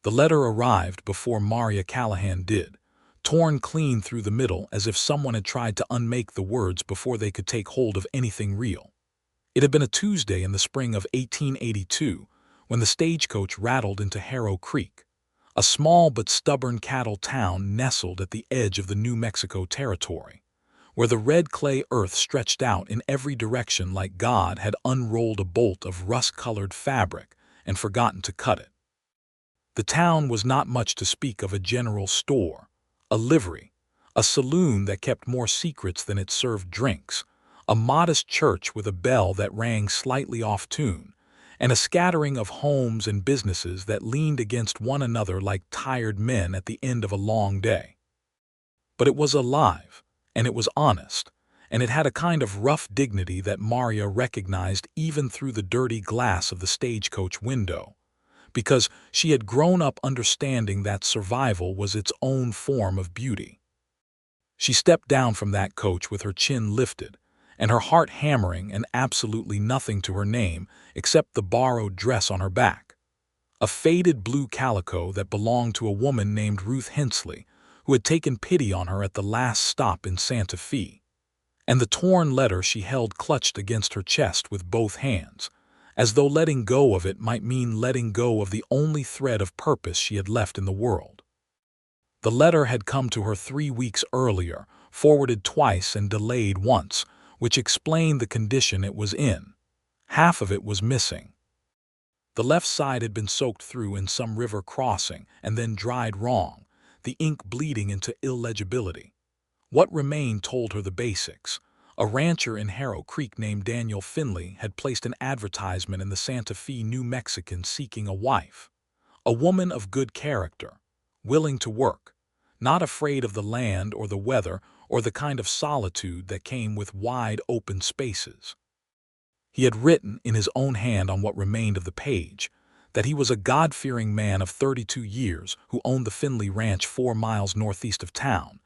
The letter arrived before Maria Callahan did, torn clean through the middle as if someone had tried to unmake the words before they could take hold of anything real. It had been a Tuesday in the spring of 1882 when the stagecoach rattled into Harrow Creek, a small but stubborn cattle town nestled at the edge of the New Mexico territory, where the red clay earth stretched out in every direction like God had unrolled a bolt of rust-colored fabric and forgotten to cut it. The town was not much to speak of: a general store, a livery, a saloon that kept more secrets than it served drinks, a modest church with a bell that rang slightly off tune, and a scattering of homes and businesses that leaned against one another like tired men at the end of a long day. But it was alive, and it was honest, and it had a kind of rough dignity that Maria recognized even through the dirty glass of the stagecoach window, because she had grown up understanding that survival was its own form of beauty. She stepped down from that coach with her chin lifted, and her heart hammering, and absolutely nothing to her name except the borrowed dress on her back, a faded blue calico that belonged to a woman named Ruth Hensley, who had taken pity on her at the last stop in Santa Fe, and the torn letter she held clutched against her chest with both hands, as though letting go of it might mean letting go of the only thread of purpose she had left in the world. The letter had come to her 3 weeks earlier, forwarded twice and delayed once, which explained the condition it was in. Half of it was missing. The left side had been soaked through in some river crossing and then dried wrong, the ink bleeding into illegibility. What remained told her the basics. A rancher in Harrow Creek named Daniel Finley had placed an advertisement in the Santa Fe New Mexican seeking a wife, a woman of good character, willing to work, not afraid of the land or the weather or the kind of solitude that came with wide open spaces. He had written in his own hand on what remained of the page that he was a God-fearing man of 32 years who owned the Finley Ranch 4 miles northeast of town,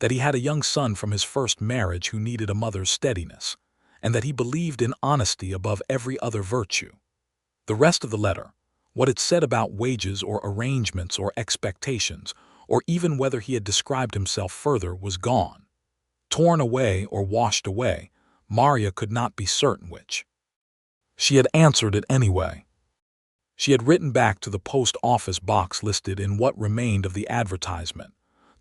that he had a young son from his first marriage who needed a mother's steadiness, and that he believed in honesty above every other virtue. The rest of the letter, what it said about wages or arrangements or expectations, or even whether he had described himself further, was gone. Torn away or washed away, Maria could not be certain which. She had answered it anyway. She had written back to the post office box listed in what remained of the advertisement,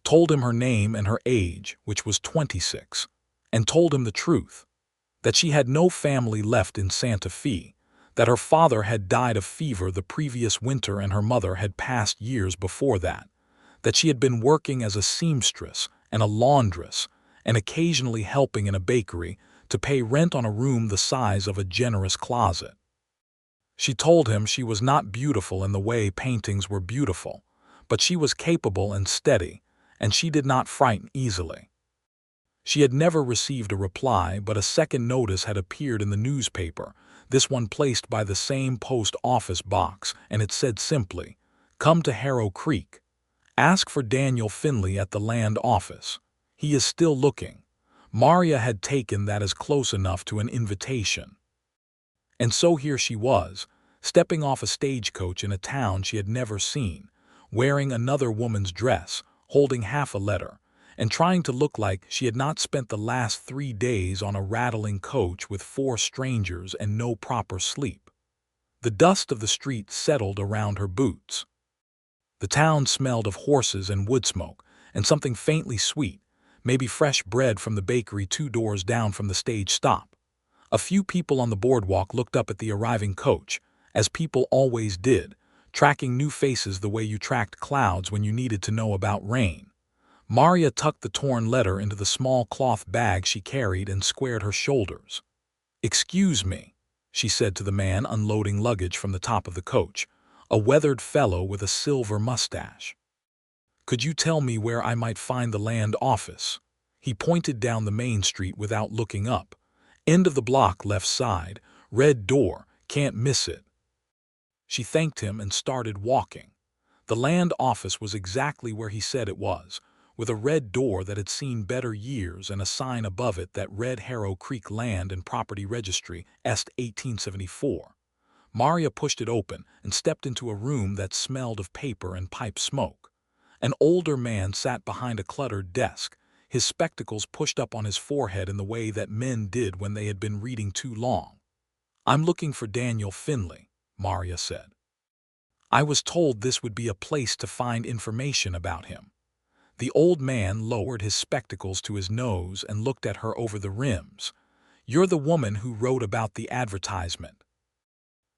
told him her name and her age, which was 26, and told him the truth, that she had no family left in Santa Fe, that her father had died of fever the previous winter and her mother had passed years before that she had been working as a seamstress and a laundress and occasionally helping in a bakery to pay rent on a room the size of a generous closet. She told him she was not beautiful in the way paintings were beautiful, but she was capable and steady, and she did not frighten easily. She had never received a reply, but a second notice had appeared in the newspaper, this one placed by the same post office box, and it said simply, "Come to Harrow Creek. Ask for Daniel Finley at the land office. He is still looking." Maria had taken that as close enough to an invitation. And so here she was, stepping off a stagecoach in a town she had never seen, wearing another woman's dress, holding half a letter, and trying to look like she had not spent the last 3 days on a rattling coach with 4 strangers and no proper sleep. The dust of the street settled around her boots. The town smelled of horses and wood smoke, and something faintly sweet, maybe fresh bread from the bakery 2 doors down from the stage stop. A few people on the boardwalk looked up at the arriving coach, as people always did, tracking new faces the way you tracked clouds when you needed to know about rain. Maria tucked the torn letter into the small cloth bag she carried and squared her shoulders. "Excuse me," she said to the man unloading luggage from the top of the coach, a weathered fellow with a silver mustache. "Could you tell me where I might find the land office?" He pointed down the main street without looking up. "End of the block, left side, red door, can't miss it." She thanked him and started walking. The land office was exactly where he said it was, with a red door that had seen better years and a sign above it that read Harrow Creek Land and Property Registry, Est 1874. Maria pushed it open and stepped into a room that smelled of paper and pipe smoke. An older man sat behind a cluttered desk, his spectacles pushed up on his forehead in the way that men did when they had been reading too long. "I'm looking for Daniel Finley," Maria said. "I was told this would be a place to find information about him." The old man lowered his spectacles to his nose and looked at her over the rims. "You're the woman who wrote about the advertisement."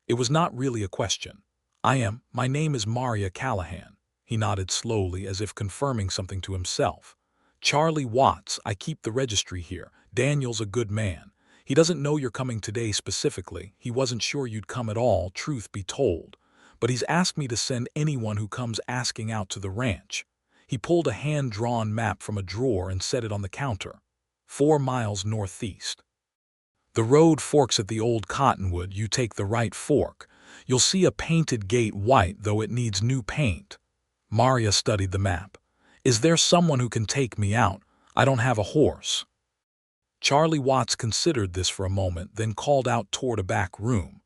It was not really a question. "I am. My name is Maria Callahan." He nodded slowly as if confirming something to himself. "Charlie Watts, I keep the registry here. Daniel's a good man. He doesn't know you're coming today specifically. He wasn't sure you'd come at all, truth be told. But he's asked me to send anyone who comes asking out to the ranch." He pulled a hand-drawn map from a drawer and set it on the counter. 4 miles northeast. "The road forks at the old cottonwood. You take the right fork. You'll see a painted gate white, though it needs new paint." Maria studied the map. "Is there someone who can take me out? I don't have a horse." Charlie Watts considered this for a moment, then called out toward a back room.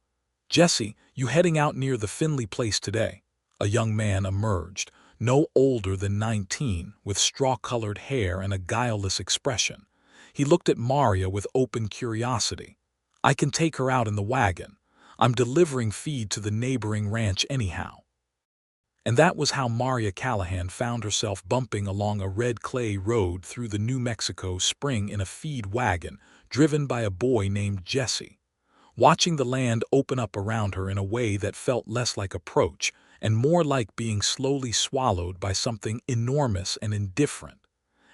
"Jesse, you heading out near the Finley place today?" A young man emerged, no older than 19, with straw-colored hair and a guileless expression. He looked at Maria with open curiosity. "I can take her out in the wagon. I'm delivering feed to the neighboring ranch anyhow." And that was how Maria Callahan found herself bumping along a red clay road through the New Mexico spring in a feed wagon, driven by a boy named Jesse. Watching the land open up around her in a way that felt less like approach and more like being slowly swallowed by something enormous and indifferent,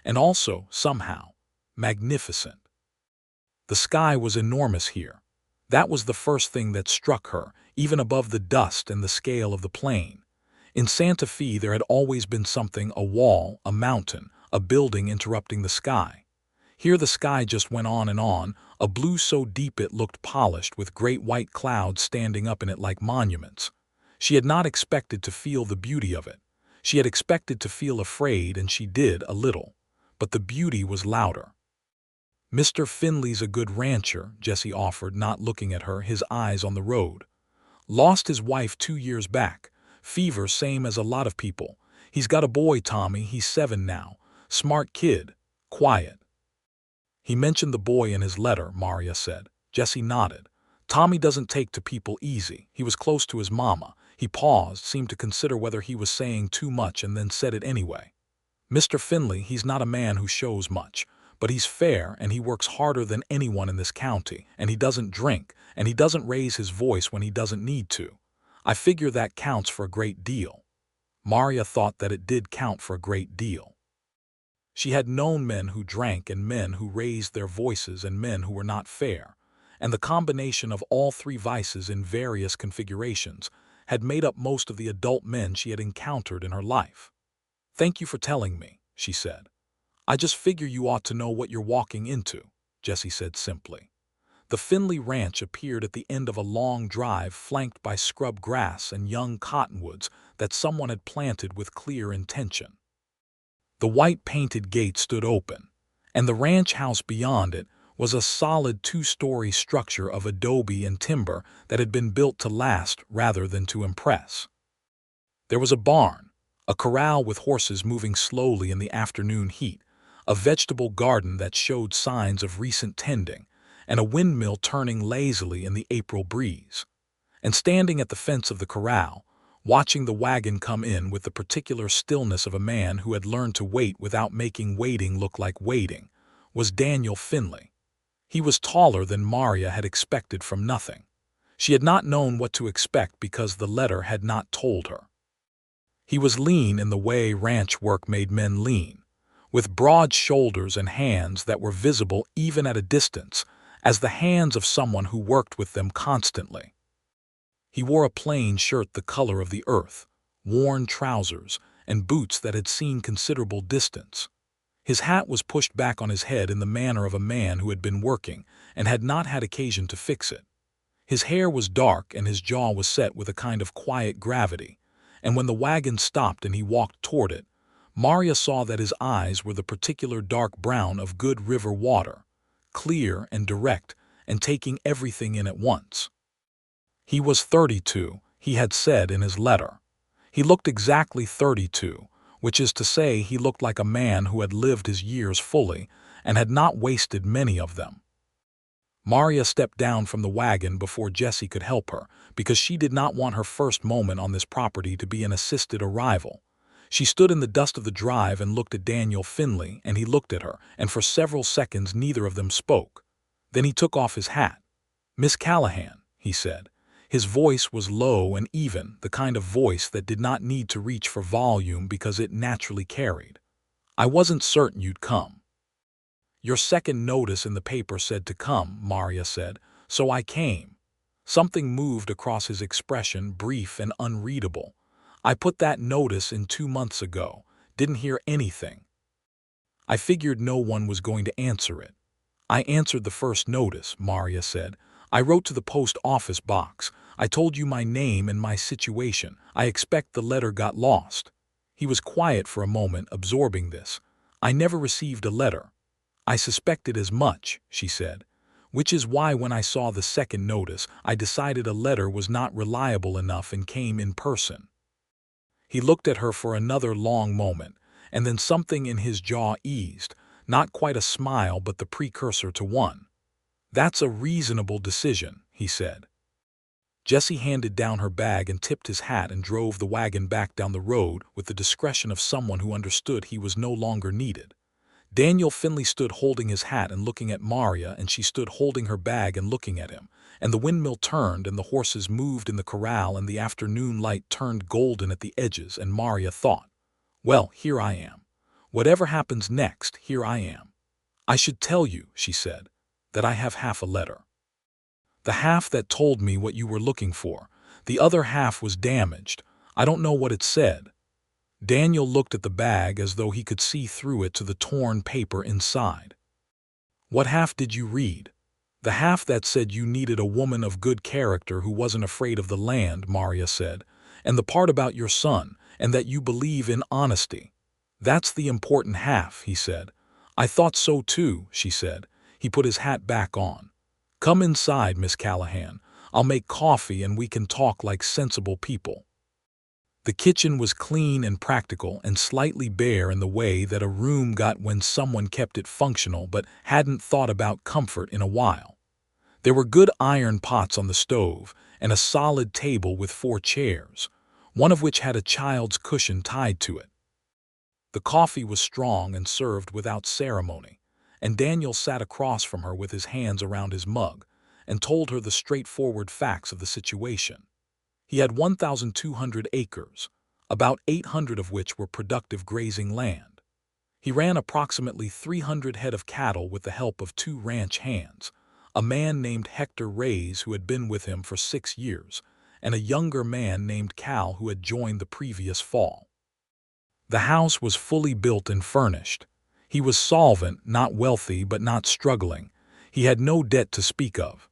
and also, somehow, magnificent. The sky was enormous here. That was the first thing that struck her, even above the dust and the scale of the plain. In Santa Fe there had always been something, a wall, a mountain, a building interrupting the sky. Here the sky just went on, a blue so deep it looked polished, with great white clouds standing up in it like monuments. She had not expected to feel the beauty of it. She had expected to feel afraid, and she did, a little. But the beauty was louder. "Mr. Finley's a good rancher," Jesse offered, not looking at her, his eyes on the road. "Lost his wife 2 years back. Fever, same as a lot of people. He's got a boy, Tommy, he's 7 now. Smart kid. Quiet." "He mentioned the boy in his letter," Maria said. Jesse nodded. "Tommy doesn't take to people easy. He was close to his mama." He paused, seemed to consider whether he was saying too much, and then said it anyway. "Mr. Finley, he's not a man who shows much, but he's fair, and he works harder than anyone in this county, and he doesn't drink, and he doesn't raise his voice when he doesn't need to. I figure that counts for a great deal." Maria thought that it did count for a great deal. She had known men who drank and men who raised their voices and men who were not fair, and the combination of all three vices in various configurations had made up most of the adult men she had encountered in her life. "Thank you for telling me," she said. "I just figure you ought to know what you're walking into," Jesse said simply. The Finley Ranch appeared at the end of a long drive flanked by scrub grass and young cottonwoods that someone had planted with clear intention. The white painted gate stood open, and the ranch house beyond it was a solid 2-story structure of adobe and timber that had been built to last rather than to impress. There was a barn, a corral with horses moving slowly in the afternoon heat, a vegetable garden that showed signs of recent tending, and a windmill turning lazily in the April breeze. And standing at the fence of the corral, watching the wagon come in with the particular stillness of a man who had learned to wait without making waiting look like waiting, was Daniel Finley. He was taller than Maria had expected from nothing. She had not known what to expect because the letter had not told her. He was lean in the way ranch work made men lean, with broad shoulders and hands that were visible even at a distance, as the hands of someone who worked with them constantly. He wore a plain shirt the color of the earth, worn trousers, and boots that had seen considerable distance. His hat was pushed back on his head in the manner of a man who had been working and had not had occasion to fix it. His hair was dark and his jaw was set with a kind of quiet gravity, and when the wagon stopped and he walked toward it, Maria saw that his eyes were the particular dark brown of good river water, clear and direct and taking everything in at once. He was 32, he had said in his letter. He looked exactly 32, which is to say he looked like a man who had lived his years fully and had not wasted many of them. Maria stepped down from the wagon before Jessie could help her, because she did not want her first moment on this property to be an assisted arrival. She stood in the dust of the drive and looked at Daniel Finley, and he looked at her, and for several seconds neither of them spoke. Then he took off his hat. "Miss Callahan," he said. His voice was low and even, the kind of voice that did not need to reach for volume because it naturally carried. "I wasn't certain you'd come." "Your second notice in the paper said to come," Maria said, "so I came." Something moved across his expression, brief and unreadable. "I put that notice in 2 months ago. Didn't hear anything. I figured no one was going to answer it." "I answered the first notice," Maria said. "I wrote to the post office box. I told you my name and my situation. I expect the letter got lost." He was quiet for a moment, absorbing this. "I never received a letter." "I suspected as much," she said. "Which is why when I saw the second notice, I decided a letter was not reliable enough and came in person." He looked at her for another long moment, and then something in his jaw eased, not quite a smile but the precursor to one. "That's a reasonable decision," he said. Jessie handed down her bag and tipped his hat and drove the wagon back down the road with the discretion of someone who understood he was no longer needed. Daniel Finley stood holding his hat and looking at Maria, and she stood holding her bag and looking at him, and the windmill turned and the horses moved in the corral and the afternoon light turned golden at the edges, and Maria thought, "Well, here I am. Whatever happens next, here I am." "I should tell you," she said, "that I have half a letter. The half that told me what you were looking for. The other half was damaged. I don't know what it said." Daniel looked at the bag as though he could see through it to the torn paper inside. "What half did you read?" "The half that said you needed a woman of good character who wasn't afraid of the land," Maria said, "and the part about your son, and that you believe in honesty." "That's the important half," he said. "I thought so too," she said. He put his hat back on. "Come inside, Miss Callahan. I'll make coffee and we can talk like sensible people." The kitchen was clean and practical and slightly bare in the way that a room got when someone kept it functional but hadn't thought about comfort in a while. There were good iron pots on the stove and a solid table with 4 chairs, one of which had a child's cushion tied to it. The coffee was strong and served without ceremony, and Daniel sat across from her with his hands around his mug and told her the straightforward facts of the situation. He had 1,200 acres, about 800 of which were productive grazing land. He ran approximately 300 head of cattle with the help of 2 ranch hands, a man named Hector Reyes who had been with him for 6 years, and a younger man named Cal who had joined the previous fall. The house was fully built and furnished. He was solvent, not wealthy but not struggling. He had no debt to speak of.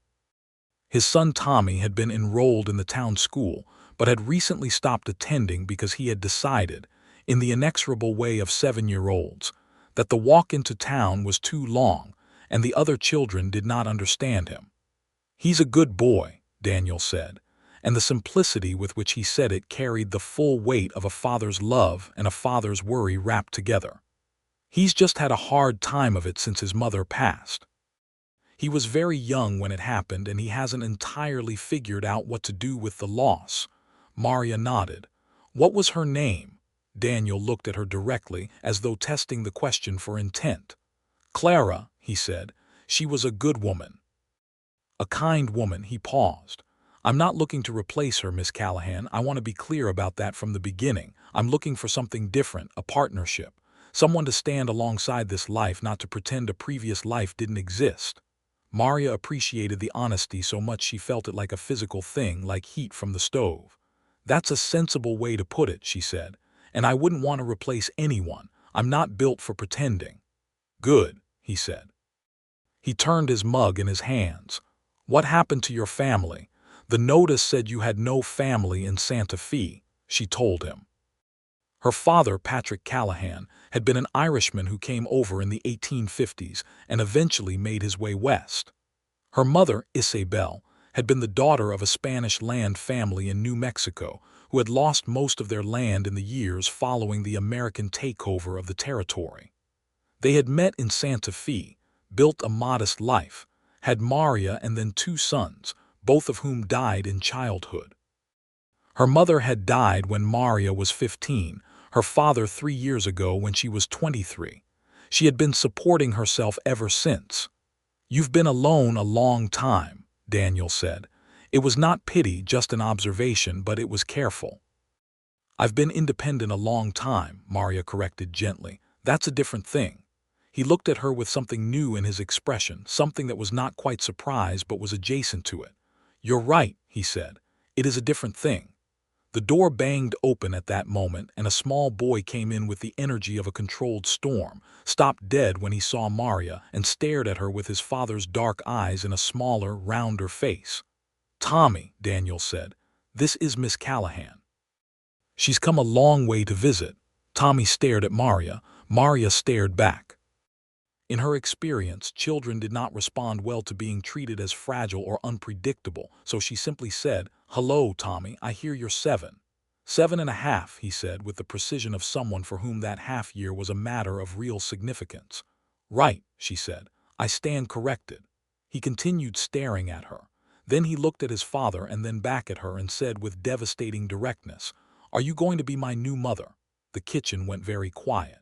His son Tommy had been enrolled in the town school, but had recently stopped attending because he had decided, in the inexorable way of 7-year-olds, that the walk into town was too long, and the other children did not understand him. "He's a good boy," Daniel said, and the simplicity with which he said it carried the full weight of a father's love and a father's worry wrapped together. "He's just had a hard time of it since his mother passed. He was very young when it happened, and he hasn't entirely figured out what to do with the loss." Maria nodded. "What was her name?" Daniel looked at her directly, as though testing the question for intent. "Clara," he said. "She was a good woman. A kind woman." He paused. "I'm not looking to replace her, Miss Callahan. I want to be clear about that from the beginning. I'm looking for something different, a partnership. Someone to stand alongside this life, not to pretend a previous life didn't exist." Maria appreciated the honesty so much she felt it like a physical thing, like heat from the stove. "That's a sensible way to put it," she said. "And I wouldn't want to replace anyone. I'm not built for pretending." "Good," he said. He turned his mug in his hands. "What happened to your family?" "The notice said you had no family in Santa Fe," she told him. Her father, Patrick Callahan, had been an Irishman who came over in the 1850s and eventually made his way west. Her mother, Isabel, had been the daughter of a Spanish land family in New Mexico who had lost most of their land in the years following the American takeover of the territory. They had met in Santa Fe, built a modest life, had Maria and then 2 sons, both of whom died in childhood. Her mother had died when Maria was 15, her father 3 years ago when she was 23. She had been supporting herself ever since. "You've been alone a long time," Daniel said. It was not pity, just an observation, but it was careful. "I've been independent a long time," Maria corrected gently. "That's a different thing." He looked at her with something new in his expression, something that was not quite surprise but was adjacent to it. "You're right," he said. "It is a different thing." The door banged open at that moment, and a small boy came in with the energy of a controlled storm, stopped dead when he saw Maria, and stared at her with his father's dark eyes in a smaller, rounder face. "Tommy," Daniel said, "this is Miss Callahan." "She's come a long way to visit." Tommy stared at Maria. Maria stared back. In her experience, children did not respond well to being treated as fragile or unpredictable, so she simply said, "Hello, Tommy, I hear you're 7. 7.5, he said with the precision of someone for whom that half-year was a matter of real significance. "Right," she said. "I stand corrected." He continued staring at her. Then he looked at his father and then back at her and said with devastating directness, "Are you going to be my new mother?" The kitchen went very quiet.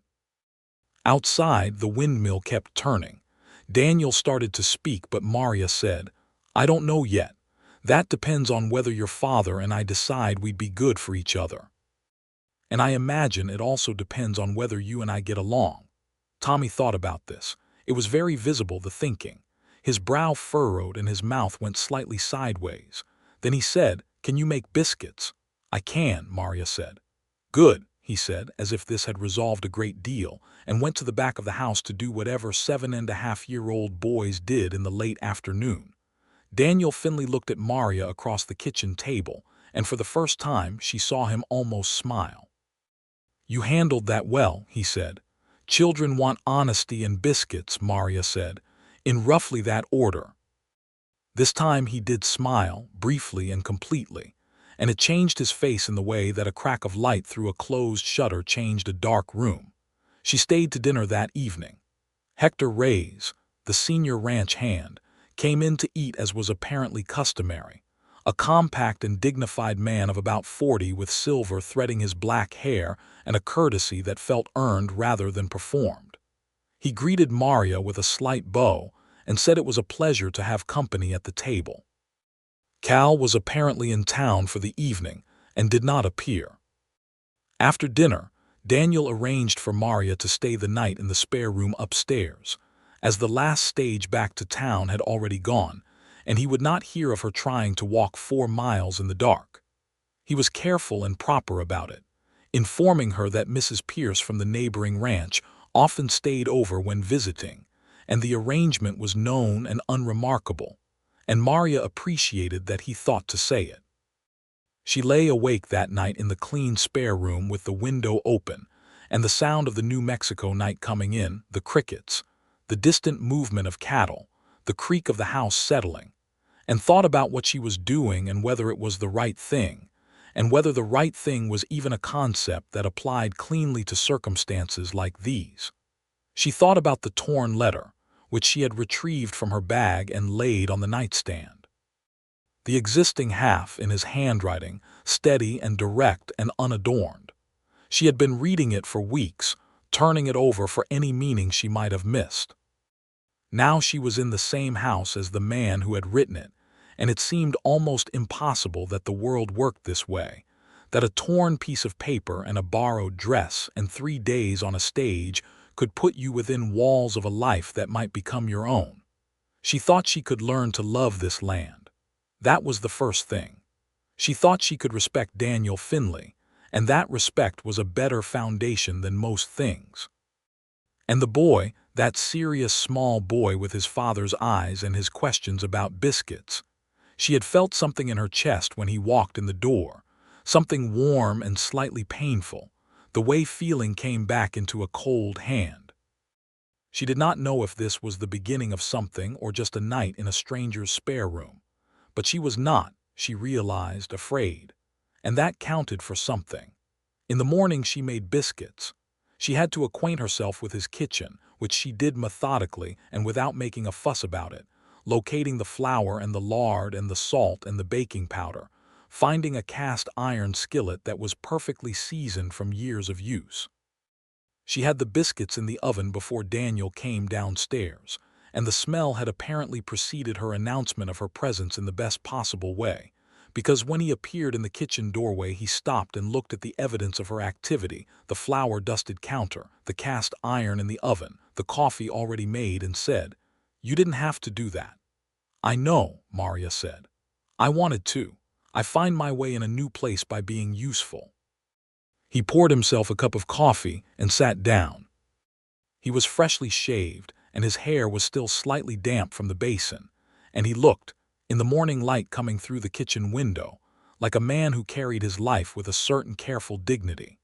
Outside, the windmill kept turning. Daniel started to speak, but Maria said, "I don't know yet. That depends on whether your father and I decide we'd be good for each other. And I imagine it also depends on whether you and I get along." Tommy thought about this. It was very visible, the thinking. His brow furrowed and his mouth went slightly sideways. Then he said, "Can you make biscuits?" "I can," Maria said. "Good," he said, as if this had resolved a great deal, and went to the back of the house to do whatever 7.5-year-old boys did in the late afternoon. Daniel Finley looked at Maria across the kitchen table, and for the first time she saw him almost smile. "You handled that well," he said. "Children want honesty and biscuits," Maria said, "in roughly that order." This time he did smile, briefly and completely, and it changed his face in the way that a crack of light through a closed shutter changed a dark room. She stayed to dinner that evening. Hector Reyes, the senior ranch hand, came in to eat as was apparently customary, a compact and dignified man of about 40 with silver threading his black hair and a courtesy that felt earned rather than performed. He greeted Maria with a slight bow and said it was a pleasure to have company at the table. Cal was apparently in town for the evening and did not appear. After dinner, Daniel arranged for Maria to stay the night in the spare room upstairs, as the last stage back to town had already gone, and he would not hear of her trying to walk 4 miles in the dark. He was careful and proper about it, informing her that Mrs. Pierce from the neighboring ranch often stayed over when visiting, and the arrangement was known and unremarkable, and Maria appreciated that he thought to say it. She lay awake that night in the clean spare room with the window open, and the sound of the New Mexico night coming in, the crickets, the distant movement of cattle, the creak of the house settling, and thought about what she was doing and whether it was the right thing, and whether the right thing was even a concept that applied cleanly to circumstances like these. She thought about the torn letter, which she had retrieved from her bag and laid on the nightstand. The existing half in his handwriting, steady and direct and unadorned. She had been reading it for weeks, turning it over for any meaning she might have missed. Now she was in the same house as the man who had written it, and it seemed almost impossible that the world worked this way, that a torn piece of paper and a borrowed dress and 3 days on a stage could put you within walls of a life that might become your own. She thought she could learn to love this land. That was the first thing. She thought she could respect Daniel Finley, and that respect was a better foundation than most things. And the boy, that serious small boy with his father's eyes and his questions about biscuits. She had felt something in her chest when he walked in the door, something warm and slightly painful, the way feeling came back into a cold hand. She did not know if this was the beginning of something or just a night in a stranger's spare room, But she was not, she realized, afraid. And that counted for something. In the morning she made biscuits. She had to acquaint herself with his kitchen, which she did methodically and without making a fuss about it, locating the flour and the lard and the salt and the baking powder, finding a cast iron skillet that was perfectly seasoned from years of use. She had the biscuits in the oven before Daniel came downstairs, and the smell had apparently preceded her announcement of her presence in the best possible way, because when he appeared in the kitchen doorway he stopped and looked at the evidence of her activity, the flour-dusted counter, the cast iron in the oven, the coffee already made, and said, "You didn't have to do that." "I know," Maria said. "I wanted to. I find my way in a new place by being useful." He poured himself a cup of coffee and sat down. He was freshly shaved, and his hair was still slightly damp from the basin, and he looked, in the morning light coming through the kitchen window, like a man who carried his life with a certain careful dignity.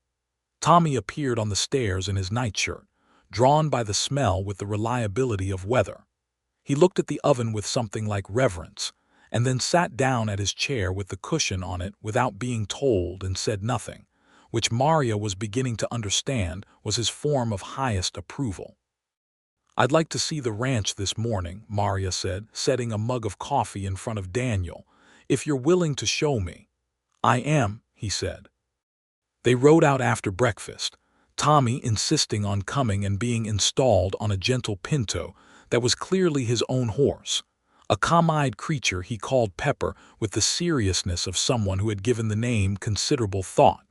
Tommy appeared on the stairs in his nightshirt, drawn by the smell with the reliability of weather. He looked at the oven with something like reverence, and then sat down at his chair with the cushion on it without being told and said nothing, which Maria was beginning to understand was his form of highest approval. "I'd like to see the ranch this morning," Maria said, setting a mug of coffee in front of Daniel, "if you're willing to show me." "I am," he said. They rode out after breakfast, Tommy insisting on coming and being installed on a gentle pinto that was clearly his own horse, a calm-eyed creature he called Pepper with the seriousness of someone who had given the name considerable thought.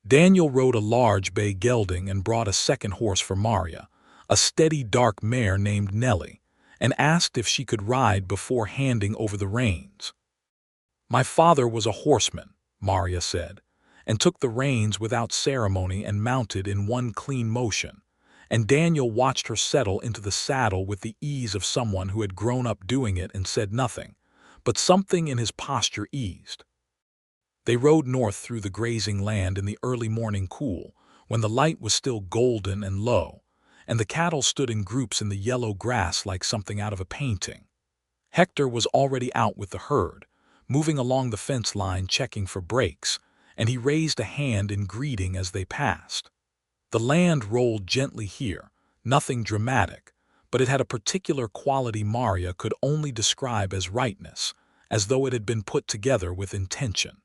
Daniel rode a large bay gelding and brought a second horse for Maria, a steady dark mare named Nellie, and asked if she could ride before handing over the reins. "My father was a horseman," Maria said, and took the reins without ceremony and mounted in one clean motion, and Daniel watched her settle into the saddle with the ease of someone who had grown up doing it and said nothing, but something in his posture eased. They rode north through the grazing land in the early morning cool, when the light was still golden and low, and the cattle stood in groups in the yellow grass like something out of a painting. Hector was already out with the herd, moving along the fence line checking for breaks, and he raised a hand in greeting as they passed. The land rolled gently here, nothing dramatic, but it had a particular quality Maria could only describe as rightness, as though it had been put together with intention.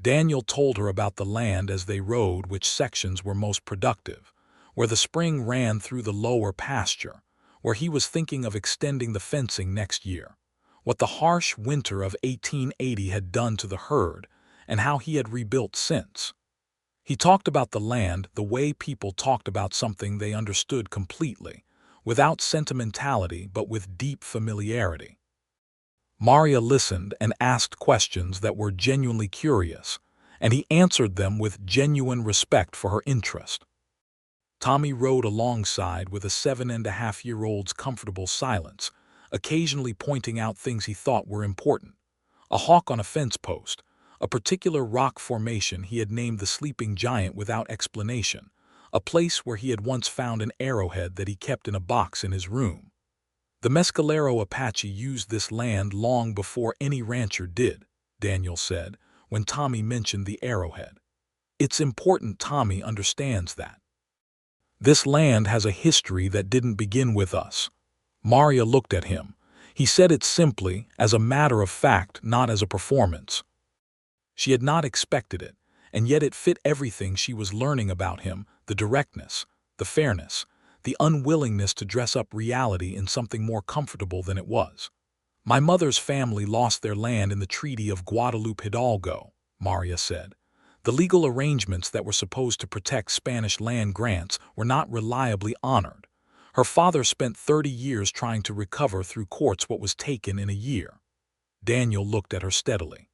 Daniel told her about the land as they rode, which sections were most productive, where the spring ran through the lower pasture, where he was thinking of extending the fencing next year, what the harsh winter of 1880 had done to the herd, and how he had rebuilt since. He talked about the land the way people talked about something they understood completely, without sentimentality but with deep familiarity. Maria listened and asked questions that were genuinely curious, and he answered them with genuine respect for her interest. Tommy rode alongside with a 7.5-year-old's comfortable silence, occasionally pointing out things he thought were important. A hawk on a fence post, a particular rock formation he had named the Sleeping Giant without explanation, a place where he had once found an arrowhead that he kept in a box in his room. The Mescalero Apache used this land long before any rancher did, Daniel said, when Tommy mentioned the arrowhead. It's important Tommy understands that. This land has a history that didn't begin with us. Maria looked at him. He said it simply, as a matter of fact, not as a performance. She had not expected it, and yet it fit everything she was learning about him, the directness, the fairness, the unwillingness to dress up reality in something more comfortable than it was. "My mother's family lost their land in the Treaty of Guadalupe Hidalgo," Maria said. "The legal arrangements that were supposed to protect Spanish land grants were not reliably honored. Her father spent 30 years trying to recover through courts what was taken in a year." Daniel looked at her steadily.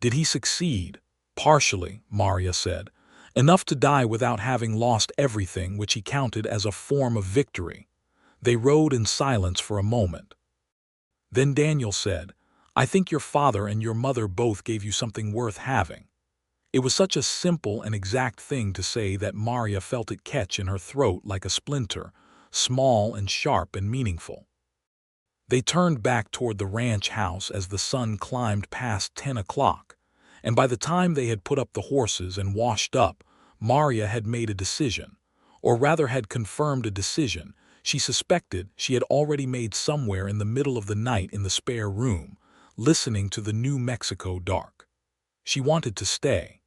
"Did he succeed?" "Partially," Maria said. "Enough to die without having lost everything, which he counted as a form of victory." They rode in silence for a moment. Then Daniel said, "I think your father and your mother both gave you something worth having." It was such a simple and exact thing to say that Maria felt it catch in her throat like a splinter, small and sharp and meaningful. They turned back toward the ranch house as the sun climbed past 10 o'clock, and by the time they had put up the horses and washed up, Maria had made a decision, or rather had confirmed a decision she suspected she had already made somewhere in the middle of the night in the spare room, listening to the New Mexico dark. She wanted to stay.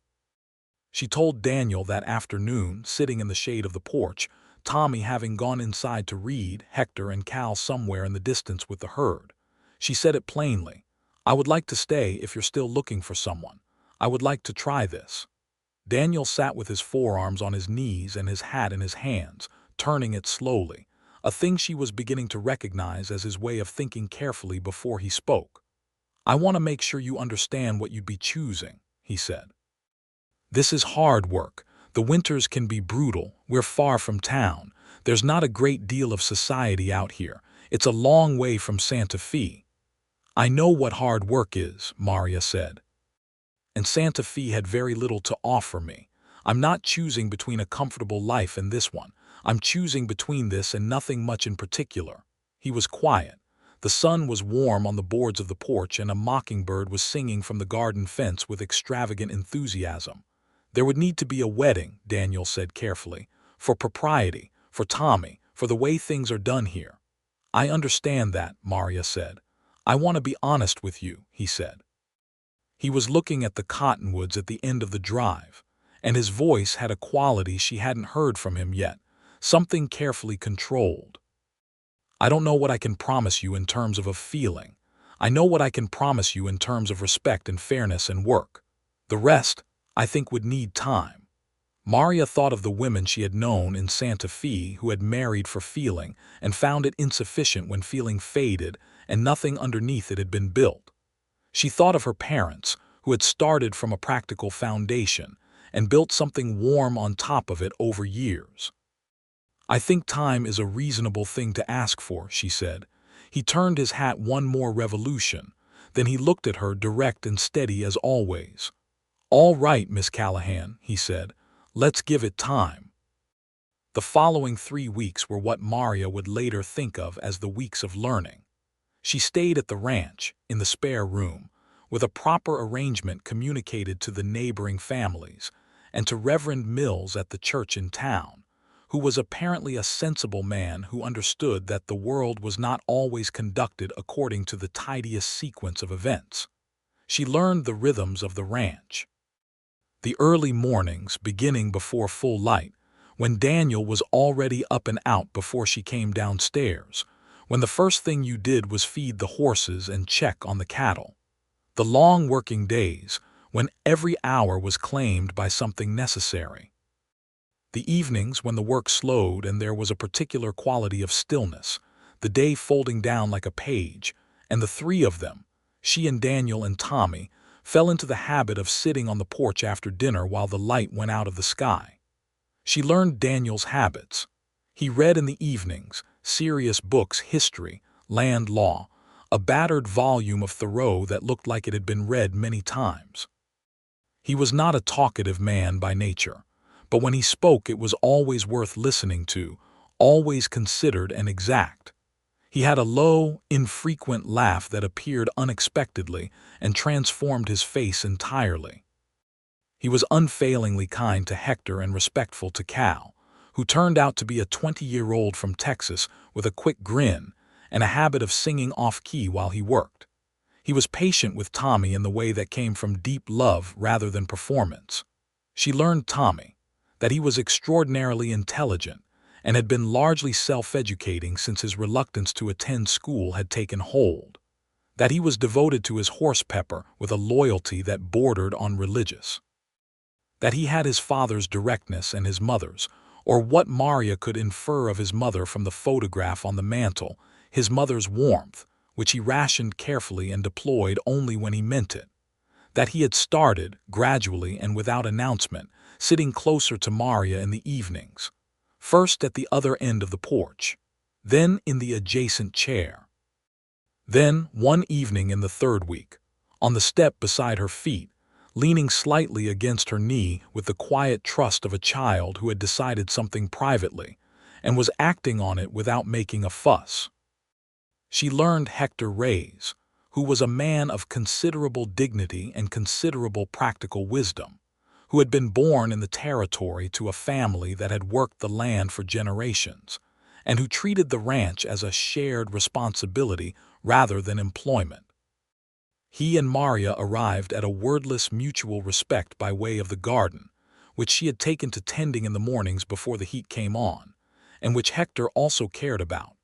She told Daniel that afternoon, sitting in the shade of the porch, Tommy having gone inside to read, Hector and Cal somewhere in the distance with the herd. She said it plainly. "I would like to stay if you're still looking for someone. I would like to try this." Daniel sat with his forearms on his knees and his hat in his hands, turning it slowly, a thing she was beginning to recognize as his way of thinking carefully before he spoke. "I want to make sure you understand what you'd be choosing," he said. "This is hard work. The winters can be brutal. We're far from town. There's not a great deal of society out here. It's a long way from Santa Fe." "I know what hard work is," Maria said. "And Santa Fe had very little to offer me. I'm not choosing between a comfortable life and this one. I'm choosing between this and nothing much in particular." He was quiet. The sun was warm on the boards of the porch and a mockingbird was singing from the garden fence with extravagant enthusiasm. "There would need to be a wedding," Daniel said carefully, "for propriety, for Tommy, for the way things are done here." "I understand that," Maria said. "I want to be honest with you," he said. He was looking at the cottonwoods at the end of the drive, and his voice had a quality she hadn't heard from him yet, something carefully controlled. "I don't know what I can promise you in terms of a feeling. I know what I can promise you in terms of respect and fairness and work. The rest, I think, would need time." Maria thought of the women she had known in Santa Fe who had married for feeling and found it insufficient when feeling faded and nothing underneath it had been built. She thought of her parents, who had started from a practical foundation and built something warm on top of it over years. "I think time is a reasonable thing to ask for," she said. He turned his hat one more revolution, then he looked at her direct and steady as always. "All right, Miss Callahan," he said. "Let's give it time." The following 3 weeks were what Maria would later think of as the weeks of learning. She stayed at the ranch, in the spare room, with a proper arrangement communicated to the neighboring families, and to Reverend Mills at the church in town, who was apparently a sensible man who understood that the world was not always conducted according to the tidiest sequence of events. She learned the rhythms of the ranch. The early mornings, beginning before full light, when Daniel was already up and out before she came downstairs, when the first thing you did was feed the horses and check on the cattle. The long working days, when every hour was claimed by something necessary. The evenings when the work slowed and there was a particular quality of stillness, the day folding down like a page, and the three of them, she and Daniel and Tommy, fell into the habit of sitting on the porch after dinner while the light went out of the sky. She learned Daniel's habits. He read in the evenings, serious books, history, land law, a battered volume of Thoreau that looked like it had been read many times. He was not a talkative man by nature, but when he spoke it was always worth listening to, always considered and exact. He had a low, infrequent laugh that appeared unexpectedly and transformed his face entirely. He was unfailingly kind to Hector and respectful to Cal, who turned out to be a 20-year-old from Texas with a quick grin and a habit of singing off-key while he worked. He was patient with Tommy in the way that came from deep love rather than performance. She learned Tommy, that he was extraordinarily intelligent and had been largely self-educating since his reluctance to attend school had taken hold, that he was devoted to his horse pepper with a loyalty that bordered on religious, that he had his father's directness and his mother's, or what Maria could infer of his mother from the photograph on the mantel, his mother's warmth, which he rationed carefully and deployed only when he meant it, that he had started, gradually and without announcement, sitting closer to Maria in the evenings, first at the other end of the porch, then in the adjacent chair. Then, one evening in the 3rd week, on the step beside her feet, leaning slightly against her knee with the quiet trust of a child who had decided something privately and was acting on it without making a fuss. She learned Hector Reyes, who was a man of considerable dignity and considerable practical wisdom, who had been born in the territory to a family that had worked the land for generations, and who treated the ranch as a shared responsibility rather than employment. He and Maria arrived at a wordless mutual respect by way of the garden, which she had taken to tending in the mornings before the heat came on, and which Hector also cared about.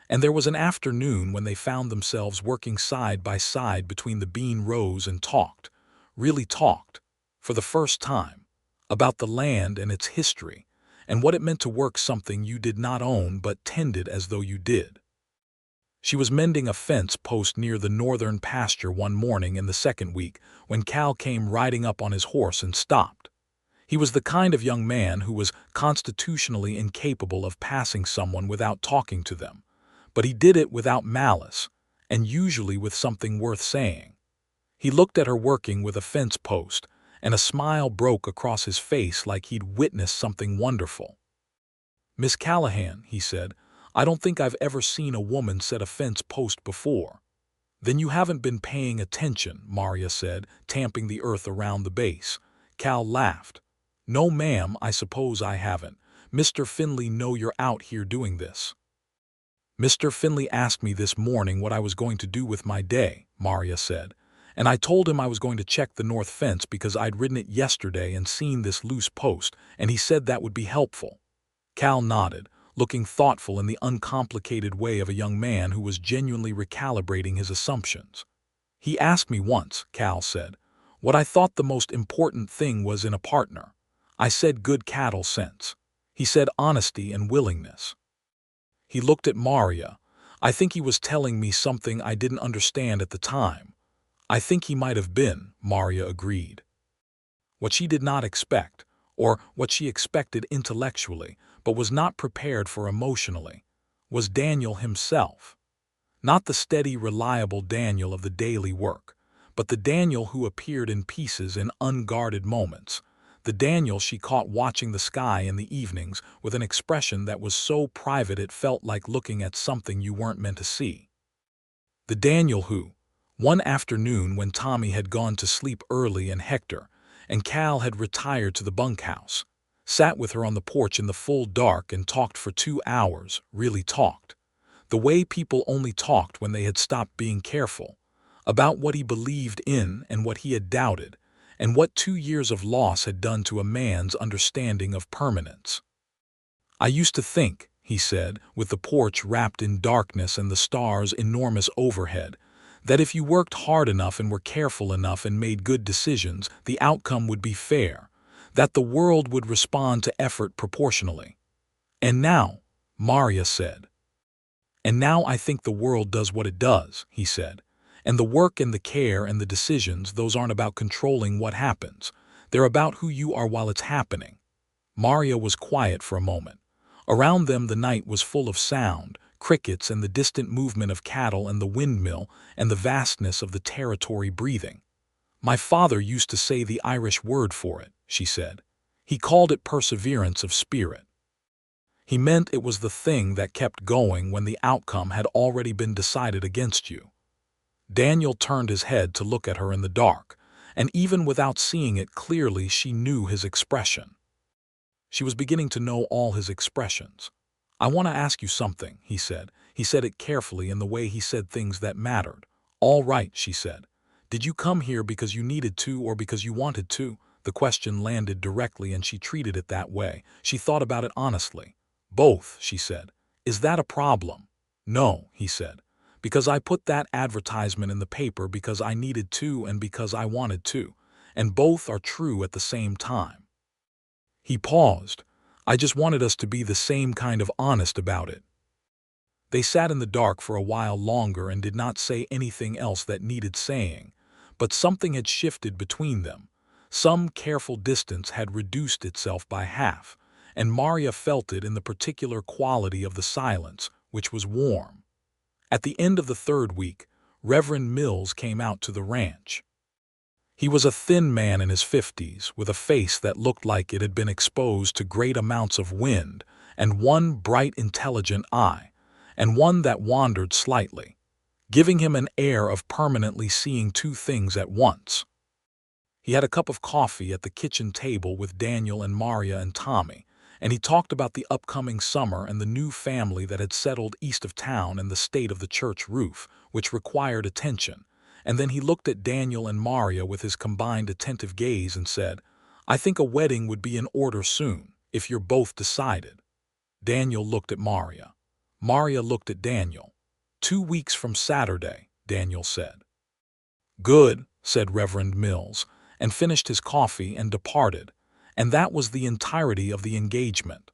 And there was an afternoon when they found themselves working side by side between the bean rows and talked, really talked, for the first time, about the land and its history, and what it meant to work something you did not own but tended as though you did. She was mending a fence post near the northern pasture one morning in the second week when Cal came riding up on his horse and stopped. He was the kind of young man who was constitutionally incapable of passing someone without talking to them, but he did it without malice, and usually with something worth saying. He looked at her working with a fence post, and a smile broke across his face like he'd witnessed something wonderful. "Miss Callahan," he said, "I don't think I've ever seen a woman set a fence post before." "Then you haven't been paying attention," Maria said, tamping the earth around the base. Cal laughed. "No, ma'am, I suppose I haven't. Mr. Finley know you're out here doing this." "Mr. Finley asked me this morning what I was going to do with my day," Maria said, "and I told him I was going to check the north fence because I'd ridden it yesterday and seen this loose post, and he said that would be helpful." Cal nodded, looking thoughtful in the uncomplicated way of a young man who was genuinely recalibrating his assumptions. "He asked me once," Cal said, "what I thought the most important thing was in a partner. I said good cattle sense. He said honesty and willingness." He looked at Maria. "I think he was telling me something I didn't understand at the time." "I think he might have been," Maria agreed. What she did not expect, or what she expected intellectually, but was not prepared for emotionally, was Daniel himself. Not the steady, reliable Daniel of the daily work, but the Daniel who appeared in pieces in unguarded moments, the Daniel she caught watching the sky in the evenings with an expression that was so private it felt like looking at something you weren't meant to see. The Daniel who, one afternoon when Tommy had gone to sleep early and Hector and Cal had retired to the bunkhouse, sat with her on the porch in the full dark and talked for 2 hours, really talked, the way people only talked when they had stopped being careful, about what he believed in and what he had doubted, and what 2 years of loss had done to a man's understanding of permanence. "I used to think," he said, with the porch wrapped in darkness and the stars enormous overhead, "that if you worked hard enough and were careful enough and made good decisions, the outcome would be fair, that the world would respond to effort proportionally. And now," Maria said. "And now I think the world does what it does," he said. "And the work and the care and the decisions, those aren't about controlling what happens. They're about who you are while it's happening." Maria was quiet for a moment. Around them the night was full of sound, crickets and the distant movement of cattle and the windmill and the vastness of the territory breathing. "My father used to say the Irish word for it," she said. "He called it perseverance of spirit. He meant it was the thing that kept going when the outcome had already been decided against you." Daniel turned his head to look at her in the dark, and even without seeing it clearly she knew his expression. She was beginning to know all his expressions. "I want to ask you something," he said. He said it carefully in the way he said things that mattered. "All right," she said. "Did you come here because you needed to or because you wanted to?" The question landed directly and she treated it that way. She thought about it honestly. "Both," she said. "Is that a problem?" "No," he said. "Because I put that advertisement in the paper because I needed to and because I wanted to. And both are true at the same time." He paused. "I just wanted us to be the same kind of honest about it." They sat in the dark for a while longer and did not say anything else that needed saying, but something had shifted between them. Some careful distance had reduced itself by half, and Maria felt it in the particular quality of the silence, which was warm. At the end of the third week, Reverend Mills came out to the ranch. He was a thin man in his 50s, with a face that looked like it had been exposed to great amounts of wind, and one bright, intelligent eye, and one that wandered slightly. giving him an air of permanently seeing two things at once. He had a cup of coffee at the kitchen table with Daniel and Maria and Tommy, and he talked about the upcoming summer and the new family that had settled east of town and the state of the church roof, which required attention. And then he looked at Daniel and Maria with his combined attentive gaze and said, "I think a wedding would be in order soon, if you're both decided." Daniel looked at Maria. Maria looked at Daniel. 2 weeks from Saturday, Daniel said. "Good," said Reverend Mills, and finished his coffee and departed, and that was the entirety of the engagement.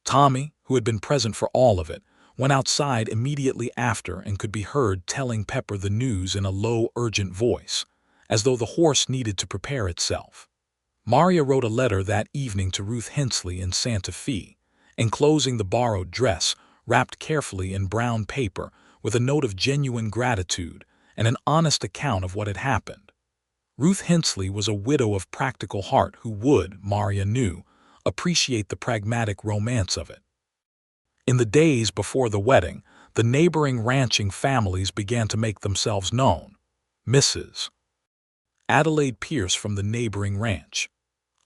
Tommy, who had been present for all of it, went outside immediately after and could be heard telling Pepper the news in a low, urgent voice, as though the horse needed to prepare itself. Maria wrote a letter that evening to Ruth Hensley in Santa Fe, enclosing the borrowed dress, wrapped carefully in brown paper, with a note of genuine gratitude and an honest account of what had happened. Ruth Hensley was a widow of practical heart who would, Maria knew, appreciate the pragmatic romance of it. In the days before the wedding, the neighboring ranching families began to make themselves known. Mrs. Adelaide Pierce from the neighboring ranch,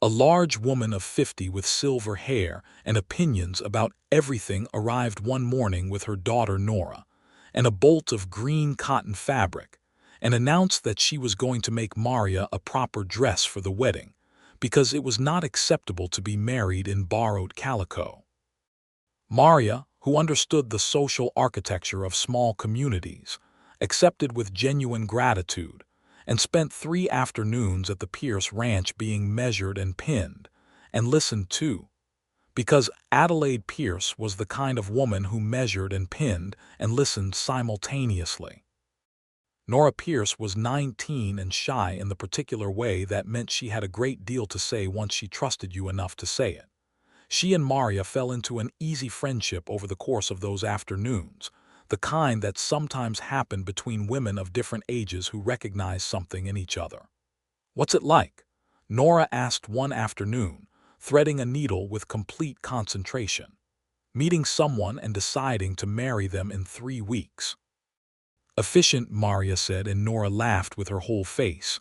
a large woman of 50 with silver hair and opinions about everything, arrived one morning with her daughter Nora and a bolt of green cotton fabric, and announced that she was going to make Maria a proper dress for the wedding, because it was not acceptable to be married in borrowed calico. Maria, who understood the social architecture of small communities, accepted with genuine gratitude, and spent 3 afternoons at the Pierce Ranch being measured and pinned, and listened to, because Adelaide Pierce was the kind of woman who measured and pinned and listened simultaneously. Nora Pierce was 19 and shy in the particular way that meant she had a great deal to say once she trusted you enough to say it. She and Maria fell into an easy friendship over the course of those afternoons, the kind that sometimes happened between women of different ages who recognize something in each other. "What's it like?" Nora asked one afternoon, threading a needle with complete concentration. "Meeting someone and deciding to marry them in 3 weeks." "Efficient," Maria said, and Nora laughed with her whole face.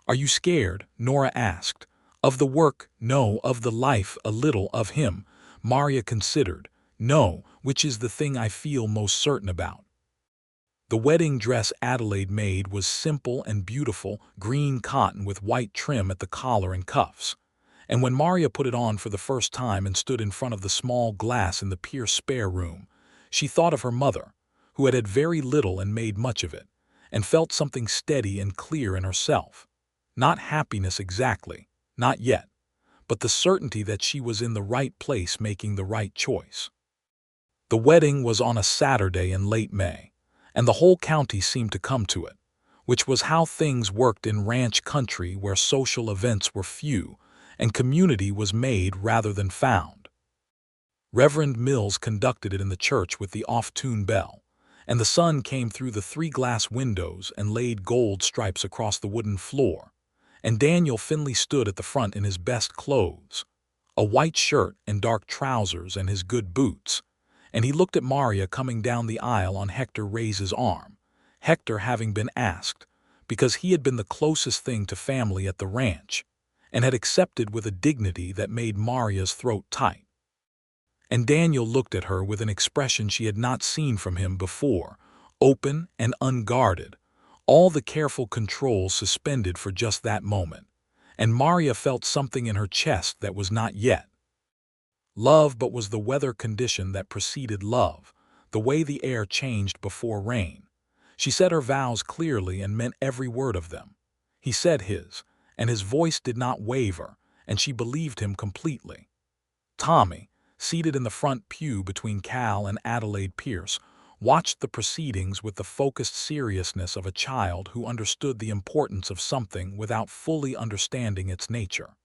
"Are you scared?" Nora asked. "Of the work? No. Of the life? A little. Of him?" Maria considered. "No, which is the thing I feel most certain about." The wedding dress Adelaide made was simple and beautiful, green cotton with white trim at the collar and cuffs. And when Maria put it on for the first time and stood in front of the small glass in the Pierce spare room, she thought of her mother, who had had very little and made much of it, and felt something steady and clear in herself. Not happiness exactly, not yet, but the certainty that she was in the right place making the right choice. The wedding was on a Saturday in late May, and the whole county seemed to come to it, which was how things worked in ranch country where social events were few and community was made rather than found. Reverend Mills conducted it in the church with the off-tune bell, and the sun came through the 3 glass windows and laid gold stripes across the wooden floor, and Daniel Finley stood at the front in his best clothes, a white shirt and dark trousers and his good boots, and he looked at Maria coming down the aisle on Hector Reyes's arm, Hector having been asked, because he had been the closest thing to family at the ranch, and had accepted with a dignity that made Maria's throat tight. And Daniel looked at her with an expression she had not seen from him before, open and unguarded, all the careful controls suspended for just that moment, and Maria felt something in her chest that was not yet love but was the weather condition that preceded love, the way the air changed before rain. She said her vows clearly and meant every word of them. He said his, and his voice did not waver, and she believed him completely. Tommy, seated in the front pew between Cal and Adelaide Pierce, watched the proceedings with the focused seriousness of a child who understood the importance of something without fully understanding its nature.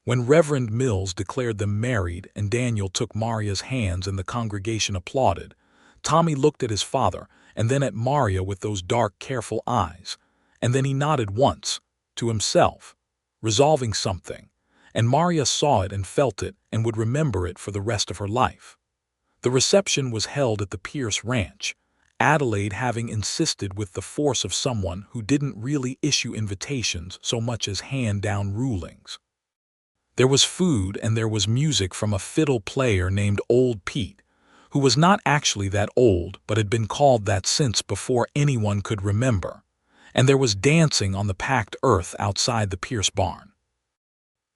When Reverend Mills declared them married and Daniel took Maria's hands and the congregation applauded, Tommy looked at his father and then at Maria with those dark, careful eyes, and then he nodded once, to himself, resolving something, and Maria saw it and felt it and would remember it for the rest of her life. The reception was held at the Pierce Ranch. Adelaide having insisted with the force of someone who didn't really issue invitations so much as hand down rulings. There was food and there was music from a fiddle player named Old Pete, who was not actually that old but had been called that since before anyone could remember, and there was dancing on the packed earth outside the Pierce barn.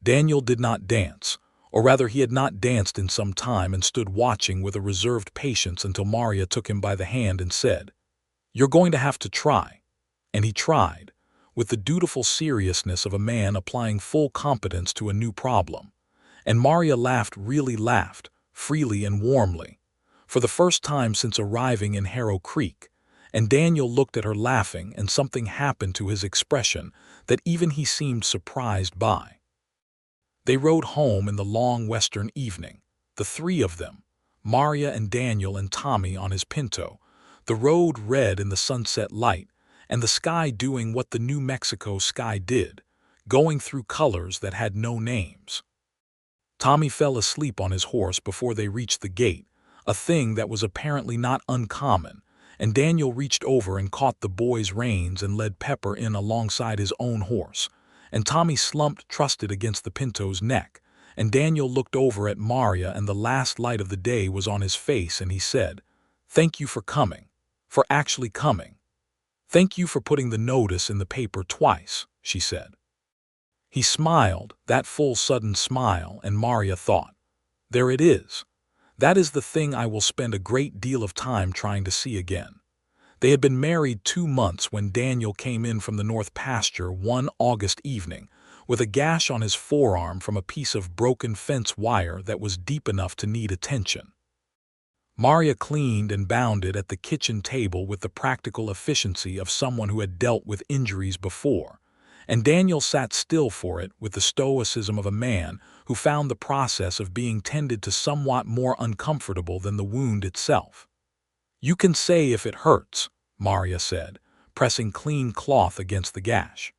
Daniel did not dance, or rather he had not danced in some time and stood watching with a reserved patience until Maria took him by the hand and said, "You're going to have to try." And he tried, with the dutiful seriousness of a man applying full competence to a new problem. And Maria really laughed, freely and warmly, for the first time since arriving in Harrow Creek, and Daniel looked at her laughing and something happened to his expression that even he seemed surprised by. They rode home in the long western evening, the three of them, Maria and Daniel and Tommy on his Pinto, the road red in the sunset light, and the sky doing what the New Mexico sky did, going through colors that had no names. Tommy fell asleep on his horse before they reached the gate, a thing that was apparently not uncommon, and Daniel reached over and caught the boy's reins and led Pepper in alongside his own horse, and Tommy slumped trusted against the Pinto's neck, and Daniel looked over at Maria and the last light of the day was on his face and he said, "Thank you for coming, for actually coming. Thank you for putting the notice in the paper twice," she said. He smiled, that full sudden smile, and Maria thought, "There it is. That is the thing I will spend a great deal of time trying to see again." They had been married 2 months when Daniel came in from the north pasture one August evening, with a gash on his forearm from a piece of broken fence wire that was deep enough to need attention. Maria cleaned and bounded at the kitchen table with the practical efficiency of someone who had dealt with injuries before, and Daniel sat still for it with the stoicism of a man who found the process of being tended to somewhat more uncomfortable than the wound itself. "You can say if it hurts," Maria said, pressing clean cloth against the gash.